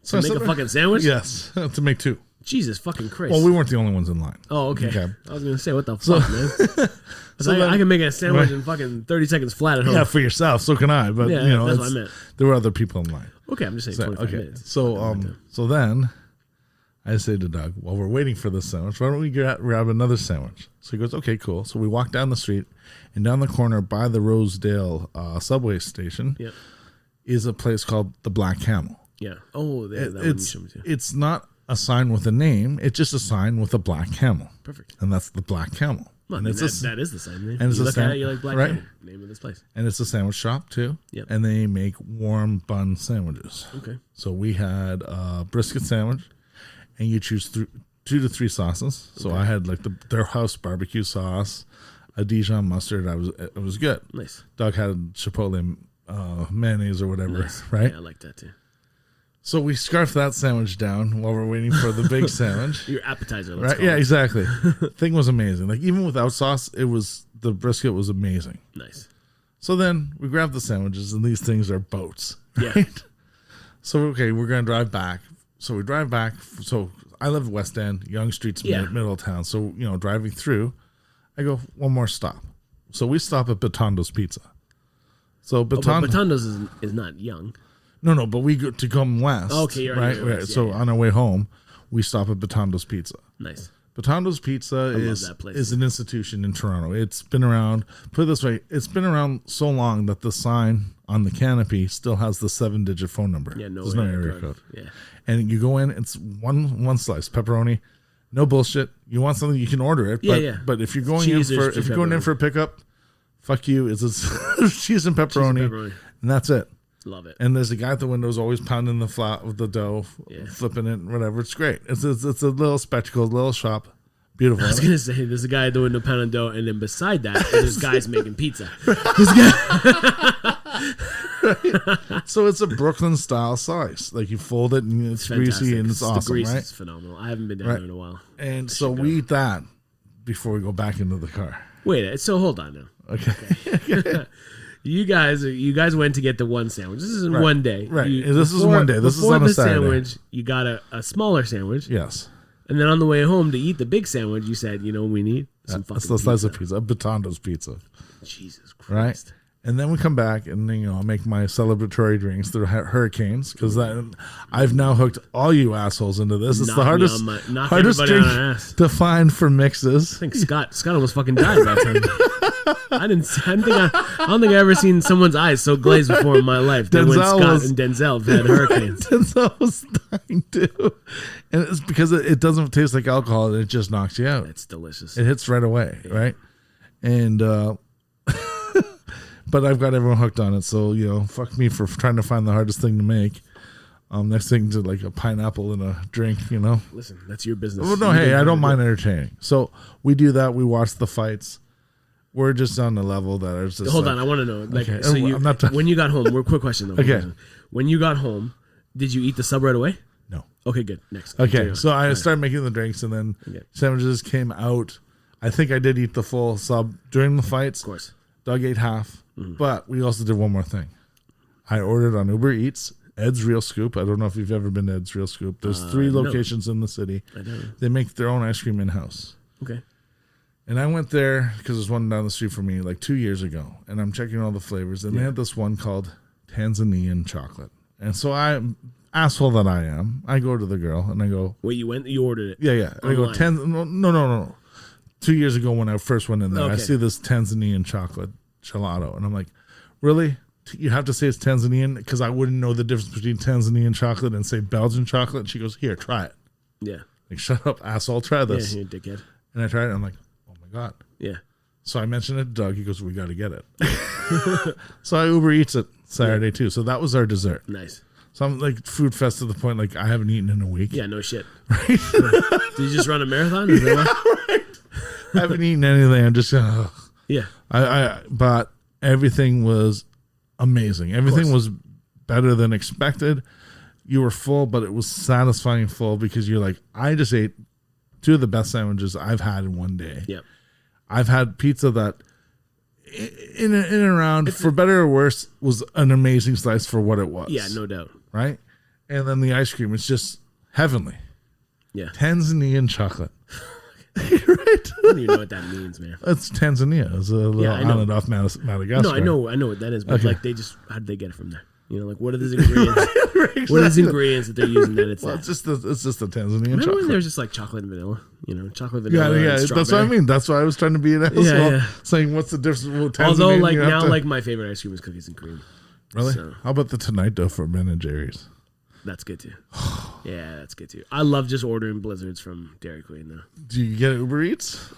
So make a fucking sandwich? Yes, to make 2. Jesus fucking Christ. Well, we weren't the only ones in line. Oh, okay. I was going to say, what the fuck, man? I can make a sandwich in fucking 30 seconds flat at home. Yeah, for yourself. So can I. But, you know, that's what I meant. There were other people in line. Okay, I'm just saying 25 minutes. So then I say to Doug, while we're waiting for this sandwich, why don't we grab another sandwich? So he goes, okay, cool. So we walk down the street, and down the corner by the Rosedale subway station is a place called the Black Camel. Yeah. Oh, that one you showed me too. It's not a sign with a name. It's just a sign with a black camel. Perfect. And that's the Black Camel. Well, and that is the sign name. And it's you look at it, you're like Black Camel. Name of this place. And it's a sandwich shop too. Yep. And they make warm bun sandwiches. Okay. So we had a brisket sandwich, and you choose 2 to 3 sauces. So I had like their house barbecue sauce, a Dijon mustard. It was good. Nice. Doug had chipotle mayonnaise or whatever. Nice. Right. Yeah, I like that too. So we scarfed that sandwich down while we're waiting for the big sandwich. Your appetizer, right? Yeah, exactly. Thing was amazing. Like even without sauce, the brisket was amazing. Nice. So then we grabbed the sandwiches, and these things are boats. Right? Yeah. So we're gonna drive back. So we drive back. So I live West End, Yonge Street's middle of town. So driving through, I go one more stop. So we stop at Potondo's Pizza. So Potondo's is not young. No, but we go to come west. Okay, you're right. West. Yeah, so on our way home, we stop at Potondo's Pizza. Nice. Potondo's Pizza is an institution in Toronto. It's been around. Put it this way, it's been around so long that the sign on the canopy still has the 7-digit phone number. Yeah, there's no area code. Yeah, and you go in, it's one slice pepperoni, no bullshit. You want something, you can order it. But if you're going in for a pickup, fuck you. It's cheese and pepperoni, and that's it. Love it. And there's a guy at the window who's always pounding the flat with the dough, flipping it, whatever. It's great. It's a little spectacle, little shop. Beautiful. I was gonna say there's a guy at the window pounding dough, and then beside that there's guys making pizza. This guy. Right. So it's a Brooklyn style slice. Like you fold it and it's greasy and it's awesome. The grease is phenomenal. I haven't been down there in a while. And so we eat that before we go back into the car. Wait, so hold on now. Okay. You guys went to get the one sandwich. This is in one day. Right. This is one day. This is on a Saturday. Sandwich, you got a smaller sandwich. Yes. And then on the way home to eat the big sandwich, you said, you know what we need? Some fucking pizza. Slice of pizza. A Potondo's pizza. Jesus Christ. Right? And then we come back and I make my celebratory drinks through hurricanes because I've now hooked all you assholes into this. It's the hardest drink to find for mixes. I think Scott almost fucking died that time. I don't think I ever seen someone's eyes so glazed before in my life than when Scott and Denzel had hurricanes. Denzel was dying too. And it's because it doesn't taste like alcohol and it just knocks you out. It's delicious. It hits right away, right? And but I've got everyone hooked on it, so fuck me for trying to find the hardest thing to make. Next thing to like a pineapple in a drink, Listen, that's your business. Well, no, hey, I don't mind entertaining. So we do that. We watch the fights. We're just on the level that is just. Hold on, I want to know. Like, okay. So when you got home, quick question though. Okay. When you got home, did you eat the sub right away? No. Okay, good. Next. Okay, so I started making the drinks, and then sandwiches came out. I think I did eat the full sub during the fights. Of course. Doug ate half, but we also did one more thing. I ordered on Uber Eats Ed's Real Scoop. I don't know if you've ever been to Ed's Real Scoop. There's 3 locations in the city. I don't. They make their own ice cream in-house. Okay. And I went there because there's one down the street from me like 2 years ago, and I'm checking all the flavors, and they had this one called Tanzanian chocolate. And so asshole that I am, I go to the girl and I go, wait, you ordered it? Yeah. And I go, no. 2 years ago when I first went in there, I see this Tanzanian chocolate gelato. And I'm like, really? You have to say it's Tanzanian? Because I wouldn't know the difference between Tanzanian chocolate and, say, Belgian chocolate. And she goes, here, try it. Yeah. Like, shut up, asshole. Try this. Yeah, you dickhead. And I tried it. And I'm like, oh, my God. Yeah. So I mentioned it to Doug. He goes, we got to get it. So I Uber Eats it Saturday, too. So that was our dessert. Nice. So I'm like food fest to the point like I haven't eaten in a week. Yeah, no shit. Right? Did you just run a marathon? Is that right. I haven't eaten anything. I'm just yeah. But everything was amazing. Everything was better than expected. You were full, but it was satisfying full because you're like, I just ate 2 of the best sandwiches I've had in one day. Yep. I've had pizza that in and around, for better or worse, was an amazing slice for what it was. Yeah, no doubt. Right? And then the ice cream, it's just heavenly. Yeah. Tanzanian chocolate. Right? I don't even know what that means, man. It's Tanzania. It's a little island off Madagascar. No, I know what that is, but like how did they get it from there? Like what are those ingredients? Exactly. What are those ingredients that they're using that it's it's just the Tanzanian Remember chocolate. When there's just like chocolate and vanilla? Chocolate, vanilla, yeah. That's what I mean. That's why I was trying to be an asshole, saying what's the difference with Tanzania? Although like now, like my favorite ice cream is cookies and cream. Really? So. How about the Tonight Dough from Ben and Jerry's? That's good too. Yeah, that's good too. I love just ordering blizzards from Dairy Queen though. Do you get Uber Eats?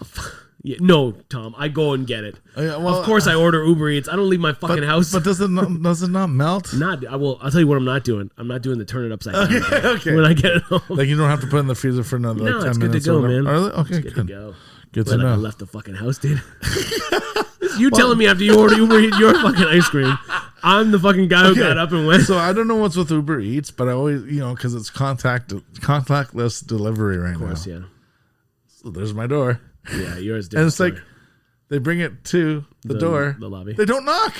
Yeah, no, Tom. I go and get it. Of course, I order Uber Eats. I don't leave my fucking house. But does it not melt? I'll tell you what I'm not doing. I'm not doing the turn it upside down. Okay. When I get it home, like you don't have to put it in the freezer for another 10 minutes. It's good to go, man. Okay, good to go. Good to know. I left the fucking house, dude. You telling me after you order Uber Eats your fucking ice cream, I'm the fucking guy who got up and went. So I don't know what's with Uber Eats, but I always, because it's contactless delivery right now. Of course, yeah. So there's my door. Yeah, yours did. And it's like, they bring it to the door. The lobby. They don't knock.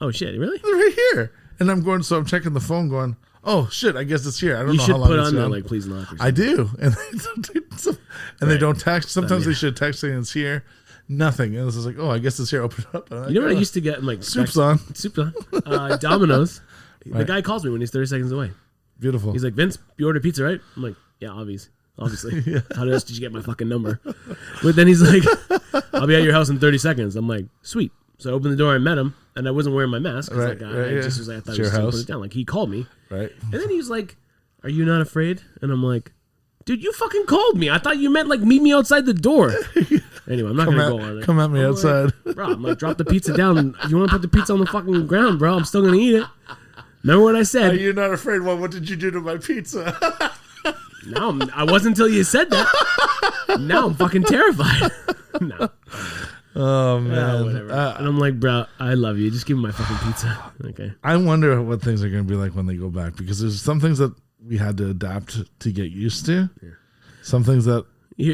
Oh, shit, really? They're right here. And I'm checking the phone going, oh, shit, I guess it's here. I don't know how long it's You should put on there, like, please knock or something. I do. And they don't text. Sometimes they should text saying it's here. Nothing. And it's just like, oh, I guess it's here. Open it up. You know what I used to get? Like Soup's on. Domino's. Right. The guy calls me when he's 30 seconds away. Beautiful. He's like, Vince, you ordered pizza, right? I'm like, yeah, obviously. Yeah. How else did you get my fucking number? But then he's like, I'll be at your house in 30 seconds. I'm like, sweet. So I opened the door, I met him, and I wasn't wearing my mask. Right, I just was like, I thought he was going to put it down. Like, he called me. Right. And then he's like, are you not afraid? And I'm like, dude, you fucking called me. I thought you meant like meet me outside the door. Anyway, I'm not going to go on it. Come at me outside. Like, bro, I'm like, drop the pizza down. You want to put the pizza on the fucking ground, bro? I'm still going to eat it. Remember what I said? You're not afraid. Well, what did you do to my pizza? No, I wasn't until you said that. Now I'm fucking terrified. No. Oh man, whatever. And I'm like, bro, I love you. Just give me my fucking pizza. Okay. I wonder what things are going to be like when they go back, because there's some things that we had to adapt to get used to. Yeah. Some things that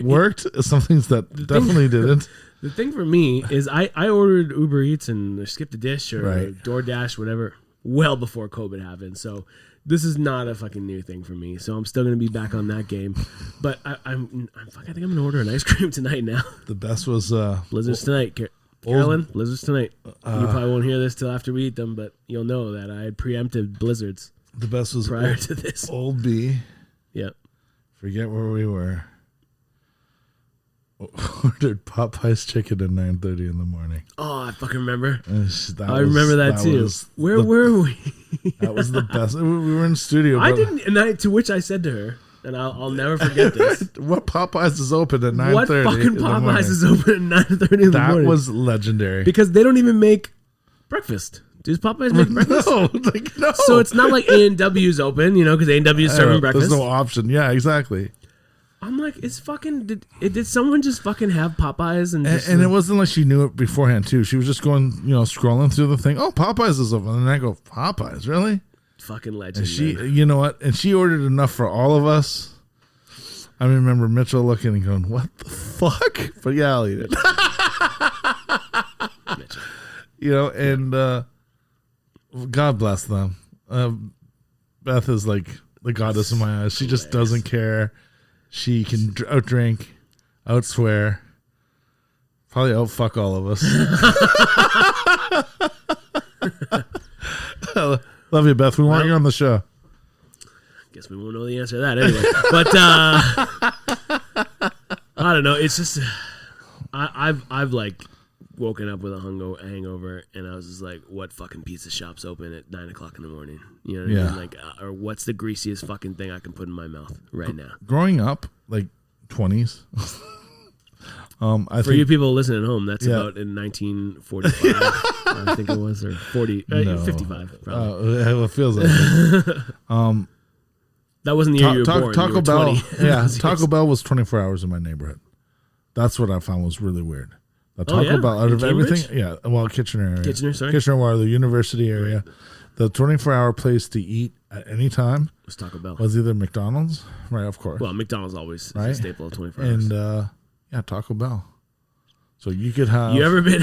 worked, some things that definitely didn't. The thing for me is I ordered Uber Eats and Skip the Dish or DoorDash, whatever, well before COVID happened. So this is not a fucking new thing for me. So I'm still going to be back on that game. But I think I'm going to order an ice cream tonight now. The best was... Blizzards tonight. Carolyn, blizzards tonight. You probably won't hear this till after we eat them, but you'll know that I had preempted blizzards. The best was prior to this. Old B. Yep. Forget where we were. Ordered Popeye's chicken at 9:30 in the morning. Oh, I fucking remember. I remember that too. Where were we? That was the best. We were in the studio. I didn't, and to which I said to her, and I'll never forget this. What Popeyes is open at 9:30? What fucking Popeyes is open at 9:30 in the morning? That was legendary. Because they don't even make breakfast. Does Popeyes make breakfast? No. So it's not like A&W's open, because A&W is serving breakfast. There's no option. Yeah, exactly. I'm like, it's fucking. Did someone just fucking have Popeyes and it wasn't like she knew it beforehand too. She was just going, scrolling through the thing. Oh, Popeyes is open, and I go, Popeyes, really? Fucking legend. And she, you know what? And she ordered enough for all of us. I remember Mitchell looking and going, "What the fuck?" But yeah, I'll eat it. Mitchell. And God bless them. Beth is like the goddess in my eyes. She just doesn't care. She can outdrink, outswear, probably outfuck all of us. Love you, Beth. We want you on the show. Guess we won't know the answer to that anyway. But I don't know. It's just I've like woken up with a hangover, and I was just like, what fucking pizza shop's open at 9 o'clock in the morning? You know what I mean? Like, or what's the greasiest fucking thing I can put in my mouth right now? Growing up, like 20s. For you people listening at home, that's about in 1945, I think it was, or 55, probably. It feels like it. That wasn't the year you were born. Taco Bell, Taco Bell was 24 hours in my neighborhood. That's what I found was really weird. Taco Bell, out of everything, Kitchener area. Kitchener, the university area. The 24-hour place to eat at any time was Taco Bell. Was either McDonald's, right? Of course. Well, McDonald's always is a staple of 24 hours. And Taco Bell. So you could have. You ever been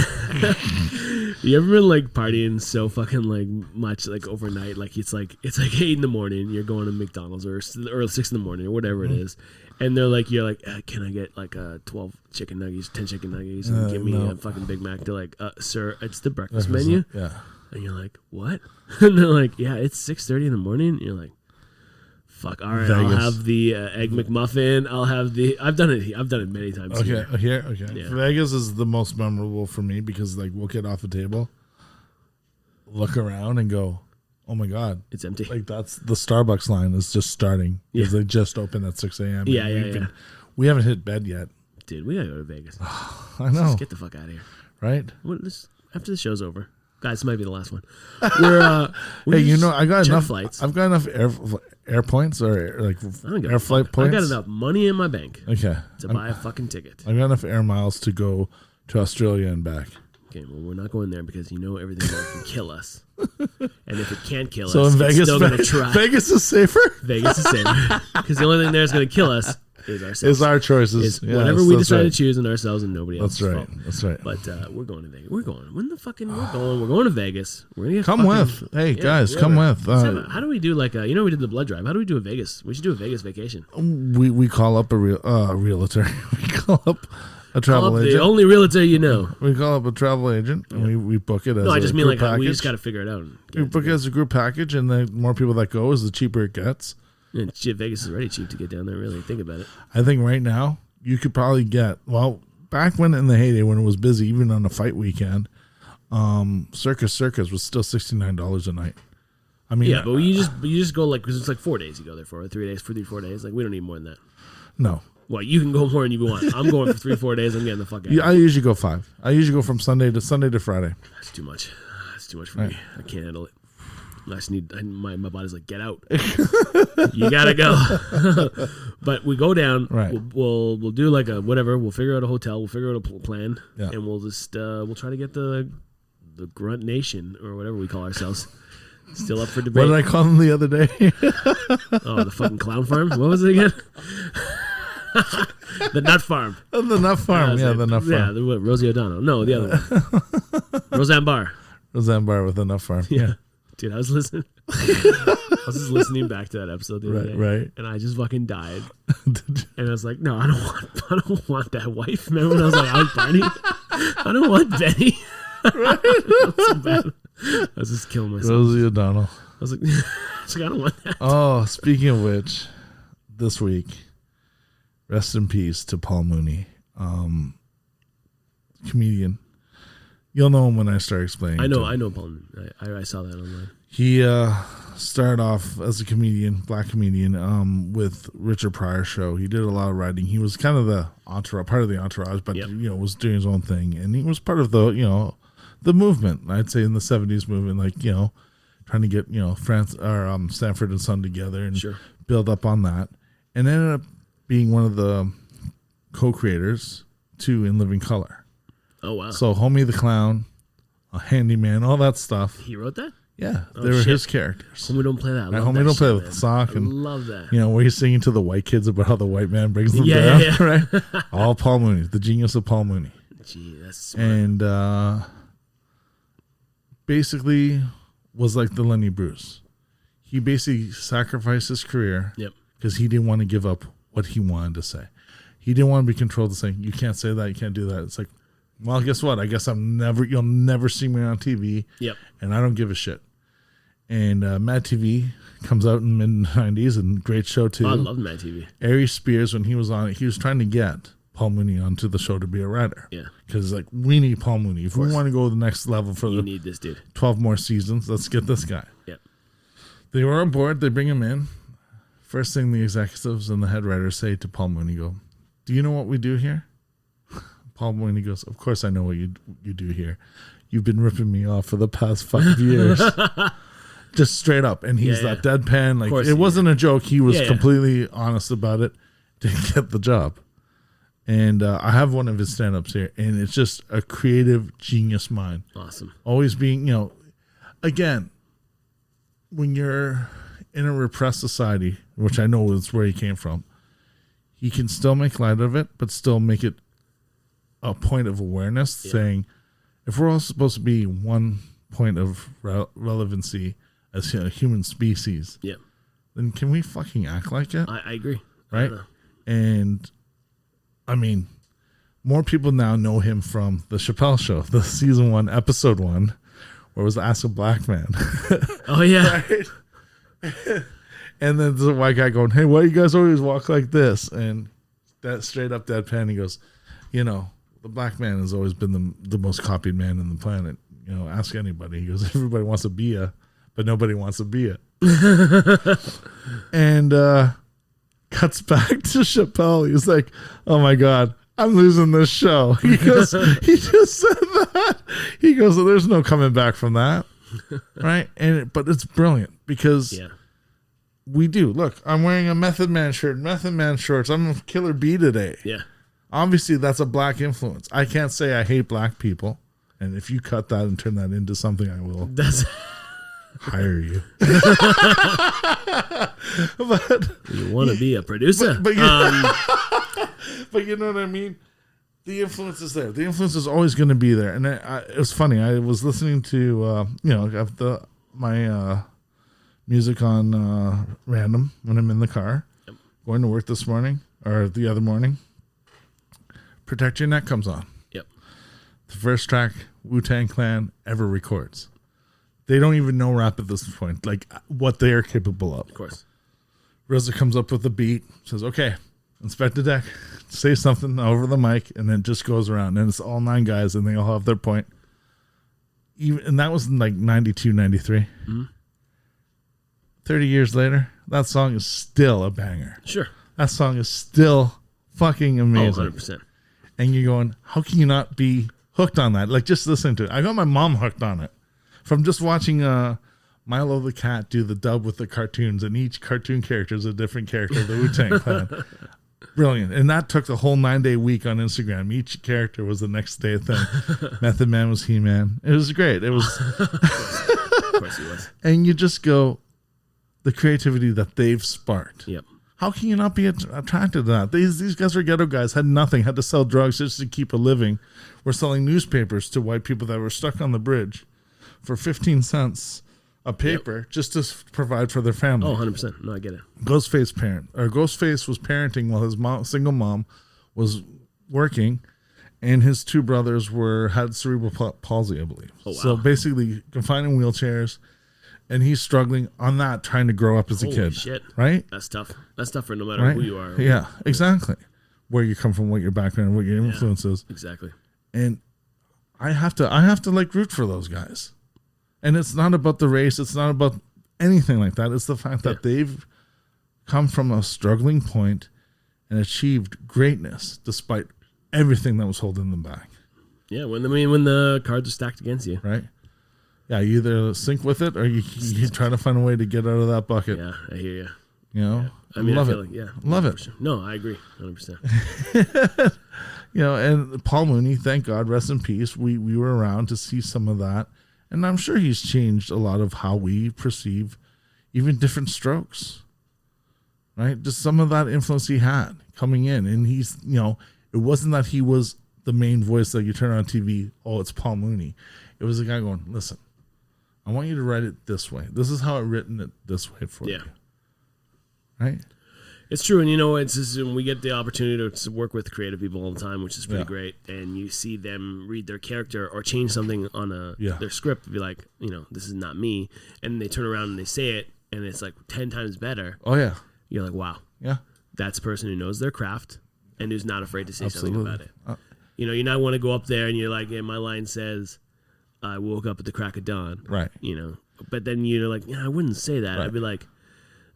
like partying so fucking like much like overnight? Like it's like 8 in the morning. You're going to McDonald's or 6 in the morning or whatever it is. And they're like, you're like, can I get like 12 chicken nuggets, 10 chicken nuggets, and give me a fucking Big Mac? They're like, sir, it's the breakfast menu. Yeah. And you're like, what? And they're like, yeah, it's 6:30 in the morning. And you're like, fuck, all right, Vegas. I'll have the Egg McMuffin. I've done it many times. Okay. Yeah. Vegas is the most memorable for me because like we'll get off a table, look around and go, oh my God, it's empty. Like that's the Starbucks line is just starting because they just opened at 6 a.m. Yeah. We haven't hit bed yet. Dude, we gotta go to Vegas. I know. Just get the fuck out of here. Right? After the show's over. Guys, this might be the last one. I got enough flights. I've got enough air points or air flight points. I got enough money in my bank. Okay. To buy a fucking ticket. I've got enough air miles to go to Australia and back. Okay, well, we're not going there because everything there can kill us. And if it can't kill so us, in Vegas, it's still going to try. Vegas is safer? Vegas is safer. Because the only thing there is going to kill us is ourselves. Is our choices. Whatever we decide to choose in ourselves and nobody else. That's right. But we're going to Vegas. We're going. We're going to Vegas. We're gonna get come with. Hey, guys, come with. How do we do we did the blood drive. How do we do a Vegas? We should do a Vegas vacation. We call up a realtor. We call up a travel agent. The only realtor you know. We call up a travel agent and we book it as I just mean like package. We just got to figure it out. We book it as a group package, and the more people that go, is the cheaper it gets. And Vegas is already cheap to get down there, really. Think about it. I think right now, you could probably get, back when in the heyday, when it was busy, even on a fight weekend, Circus was still $69 a night. I mean, but you just go because it's like 4 days you go there for, 3 days, 4 days. Like, we don't need more than that. No. Well, you can go more than you want. I'm going for 3-4 days. I'm getting the fuck out. I usually go 5. I usually go from Sunday to Friday. That's too much. That's too much for me. I can't handle it. I just need my body's like, get out. You gotta go. But we go down. Right. We'll do like a whatever. We'll figure out a hotel. We'll figure out a plan, and we'll just we'll try to get the Grunt Nation or whatever we call ourselves still up for debate. What did I call them the other day? Oh, the fucking clown farm. What was it again? The Nut Farm. Oh, the Nut Farm. The Nut Farm. Yeah, Rosie O'Donnell. No, the other one. Roseanne Barr. Roseanne Barr with the Nut Farm. Yeah. Dude, I was listening. I was just listening back to that episode the other day. Right. And I just fucking died. And I was like, no, I don't want that wife. Remember when I was like, I was Barney? I don't want Benny. Right. So bad. I was just killing myself. Rosie O'Donnell. I was like, I don't want that. Oh, speaking of which, this week, rest in peace to Paul Mooney, comedian. You'll know him when I start explaining. I know Paul Mooney. I saw that online. He started off as a comedian, black comedian, with Richard Pryor's show. He did a lot of writing. He was kind of the entourage, part of the entourage, but was doing his own thing. And he was part of the the movement. I'd say in the 70s movement, like trying to get Sanford and Son together and build up on that, and ended up being one of the co-creators to In Living Color. Oh wow! So Homie the Clown, a handyman, all that stuff. He wrote that. Yeah, they were his characters. Homie don't play that. Homie don't play with the sock. And, I love that. Where he's singing to the white kids about how the white man brings them down. Yeah. Right? All Paul Mooney, the genius of Paul Mooney. Gee, that's smart. And basically was like the Lenny Bruce. He basically sacrificed his career because he didn't want to give up what he wanted to say. He didn't want to be controlled to say, you can't say that, you can't do that. It's like, well, guess what? I guess you'll never see me on TV. Yep. And I don't give a shit. And Mad TV comes out in the mid-90s, and great show too. Oh, I love Mad TV. Ari Spears, when he was on it, he was trying to get Paul Mooney onto the show to be a writer. Yeah. Because like, we need Paul Mooney. If we want to go to the next level for need this dude. 12 more seasons, let's get this guy. Yeah. They were on board. They bring him in. First thing the executives and the head writers say to Paul Mooney, go, do you know what we do here? Paul Mooney goes, of course I know what you do here. You've been ripping me off for the past 5 years. Just straight up. And he's that deadpan. Like, it wasn't a joke. He was completely honest about it to get the job. And I have one of his stand-ups here, and it's just a creative genius mind. Awesome. Always being, again, when you're in a repressed society, which I know is where he came from, he can still make light of it, but still make it a point of awareness, saying, if we're all supposed to be one point of relevancy as a human species, then can we fucking act like it? I agree. Right? And, I mean, more people now know him from the Chappelle Show, the season 1, episode 1, where it was Ask a Black Man. Oh, yeah. Right? And then there's a white guy going, hey, why do you guys always walk like this? And that straight up deadpan, he goes, the black man has always been the most copied man on the planet. Ask anybody. He goes, everybody wants to be but nobody wants to be it. And cuts back to Chappelle. He's like, oh my God, I'm losing this show. He goes, he just said that. He goes, well, there's no coming back from that. Right? But it's brilliant because we do. Look, I'm wearing a Method Man shirt, Method Man shorts. I'm a Killer B today. Yeah. Obviously, that's a black influence. I can't say I hate black people. And if you cut that and turn that into something, I will hire you. But you want to be a producer. But you know what I mean? The influence is there. The influence is always going to be there. And it was funny. I was listening to, my music on random when I'm in the car. Yep. Going to work this morning or the other morning. Protect Your Neck comes on. Yep. The first track Wu-Tang Clan ever records. They don't even know rap at this point, like what they are capable of. Of course. RZA comes up with the beat, says, okay, Inspector Deck, say something over the mic, and then it just goes around. And it's all 9 guys, and they all have their point. And that was in like 92, 93. Mm-hmm. 30 years later, that song is still a banger. Sure. That song is still fucking amazing. 100%. And you're going, how can you not be hooked on that? Like, just listening to it. I got my mom hooked on it from just watching Milo the Cat do the dub with the cartoons, and each cartoon character is a different character of the Wu-Tang Clan. Brilliant. And that took the whole 9-day week on Instagram. Each character was the next day thing. Method Man was He-Man. It was great. It was. Of course he was. And you just go, the creativity that they've sparked. Yep. How can you not be attracted to that? These guys were ghetto guys, had nothing, had to sell drugs just to keep a living. We're selling newspapers to white people that were stuck on the bridge for 15 cents a paper just to provide for their family. Oh, 100%. No, I get it. Ghostface was parenting while his single mom was working, and his two brothers had cerebral palsy, I believe. Oh, wow. So basically confined in wheelchairs, and he's struggling on that, trying to grow up as a kid. Shit. Right? That's tough. That's tough for no matter who you are. Yeah, exactly. Where you come from, what your background, what your influence is. Exactly. And I have to like root for those guys. And it's not about the race. It's not about anything like that. It's the fact that they've come from a struggling point and achieved greatness despite everything that was holding them back. Yeah, when the cards are stacked against you. Right? Yeah, you either sink with it or you try to find a way to get out of that bucket. Yeah, I hear you. You know? Yeah. I mean, love I it. feel like, love it. Sure. No, I agree 100%. And Paul Mooney, thank God, rest in peace. We were around to see some of that. And I'm sure he's changed a lot of how we perceive even different strokes, right? Just some of that influence he had coming in. And he's, it wasn't that he was the main voice that you turn on TV, oh, it's Paul Mooney. It was a guy going, listen, I want you to write it this way. This is how I've written it this way for you. Right? It's true, and it's just, we get the opportunity to work with creative people all the time, which is pretty great. And you see them read their character or change something on their script, be like, this is not me, and they turn around and they say it, and it's like 10 times better. Oh yeah, you're like, wow, yeah, that's a person who knows their craft and who's not afraid to say something about it. You not want to go up there and you're like, hey, my line says, I woke up at the crack of dawn, right? But then you're like, I wouldn't say that. Right. I'd be like,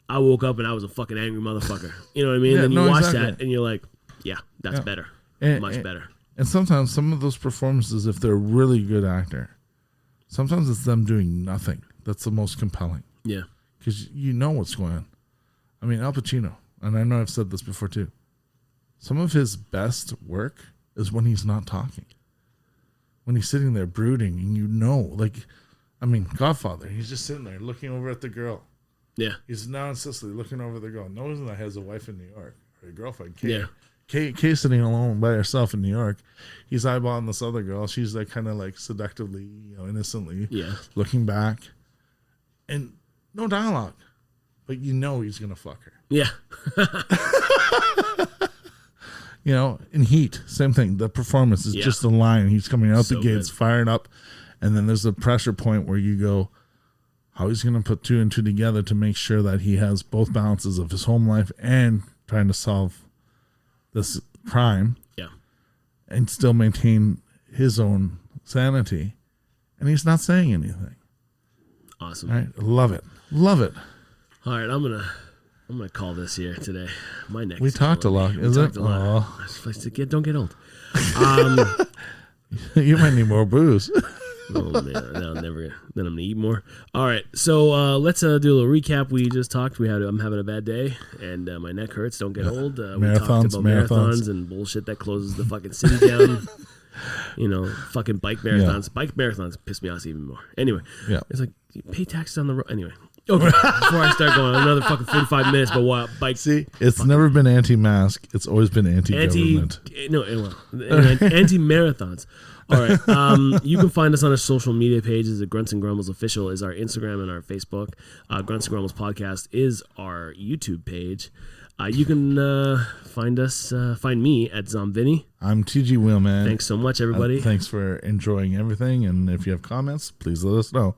I woke up and I was a fucking angry motherfucker. You know what I mean? And then you watch that and you're like, yeah, that's better. Much better. And sometimes some of those performances, if they're a really good actor, sometimes it's them doing nothing that's the most compelling. Yeah. Because you know what's going on. I mean, Al Pacino, and I know I've said this before too, some of his best work is when he's not talking. When he's sitting there brooding and Godfather, he's just sitting there looking over at the girl. Yeah. He's now in Sicily looking over the girl, knowing that he has a wife in New York, or a girlfriend, Kay. Yeah. Kay sitting alone by herself in New York. He's eyeballing this other girl. She's like kind of like seductively, innocently looking back. And no dialogue. But he's going to fuck her. Yeah. In Heat, same thing. The performance is just a line. He's coming out the gates, firing up. And then there's a pressure point where you go, how he's going to put 2 and 2 together to make sure that he has both balances of his home life and trying to solve this crime. Yeah. And still maintain his own sanity. And he's not saying anything. Awesome. Right? Love it. Love it. All right, I'm gonna call this here today. My neck. We talked a lot. Is it? Don't get old. You might need more booze. Oh man, then I'm gonna eat more. All right, so let's do a little recap. We just talked. I'm having a bad day, and my neck hurts. Don't get old. We talked about marathons and bullshit that closes the fucking city down. Fucking bike marathons. Yeah. Bike marathons piss me off even more. Anyway, it's like you pay taxes on the road. Anyway, okay. Before I start going, another fucking 45 minutes. But what bike? See, it's never been anti-mask. It's always been anti-government. Anti-marathons. All right. You can find us on our social media pages. The Grunts and Grumbles Official is our Instagram and our Facebook. Grunts and Grumbles Podcast is our YouTube page. You can find me at Zomvini. I'm TG Wheelman. Thanks so much, everybody. Thanks for enjoying everything. And if you have comments, please let us know.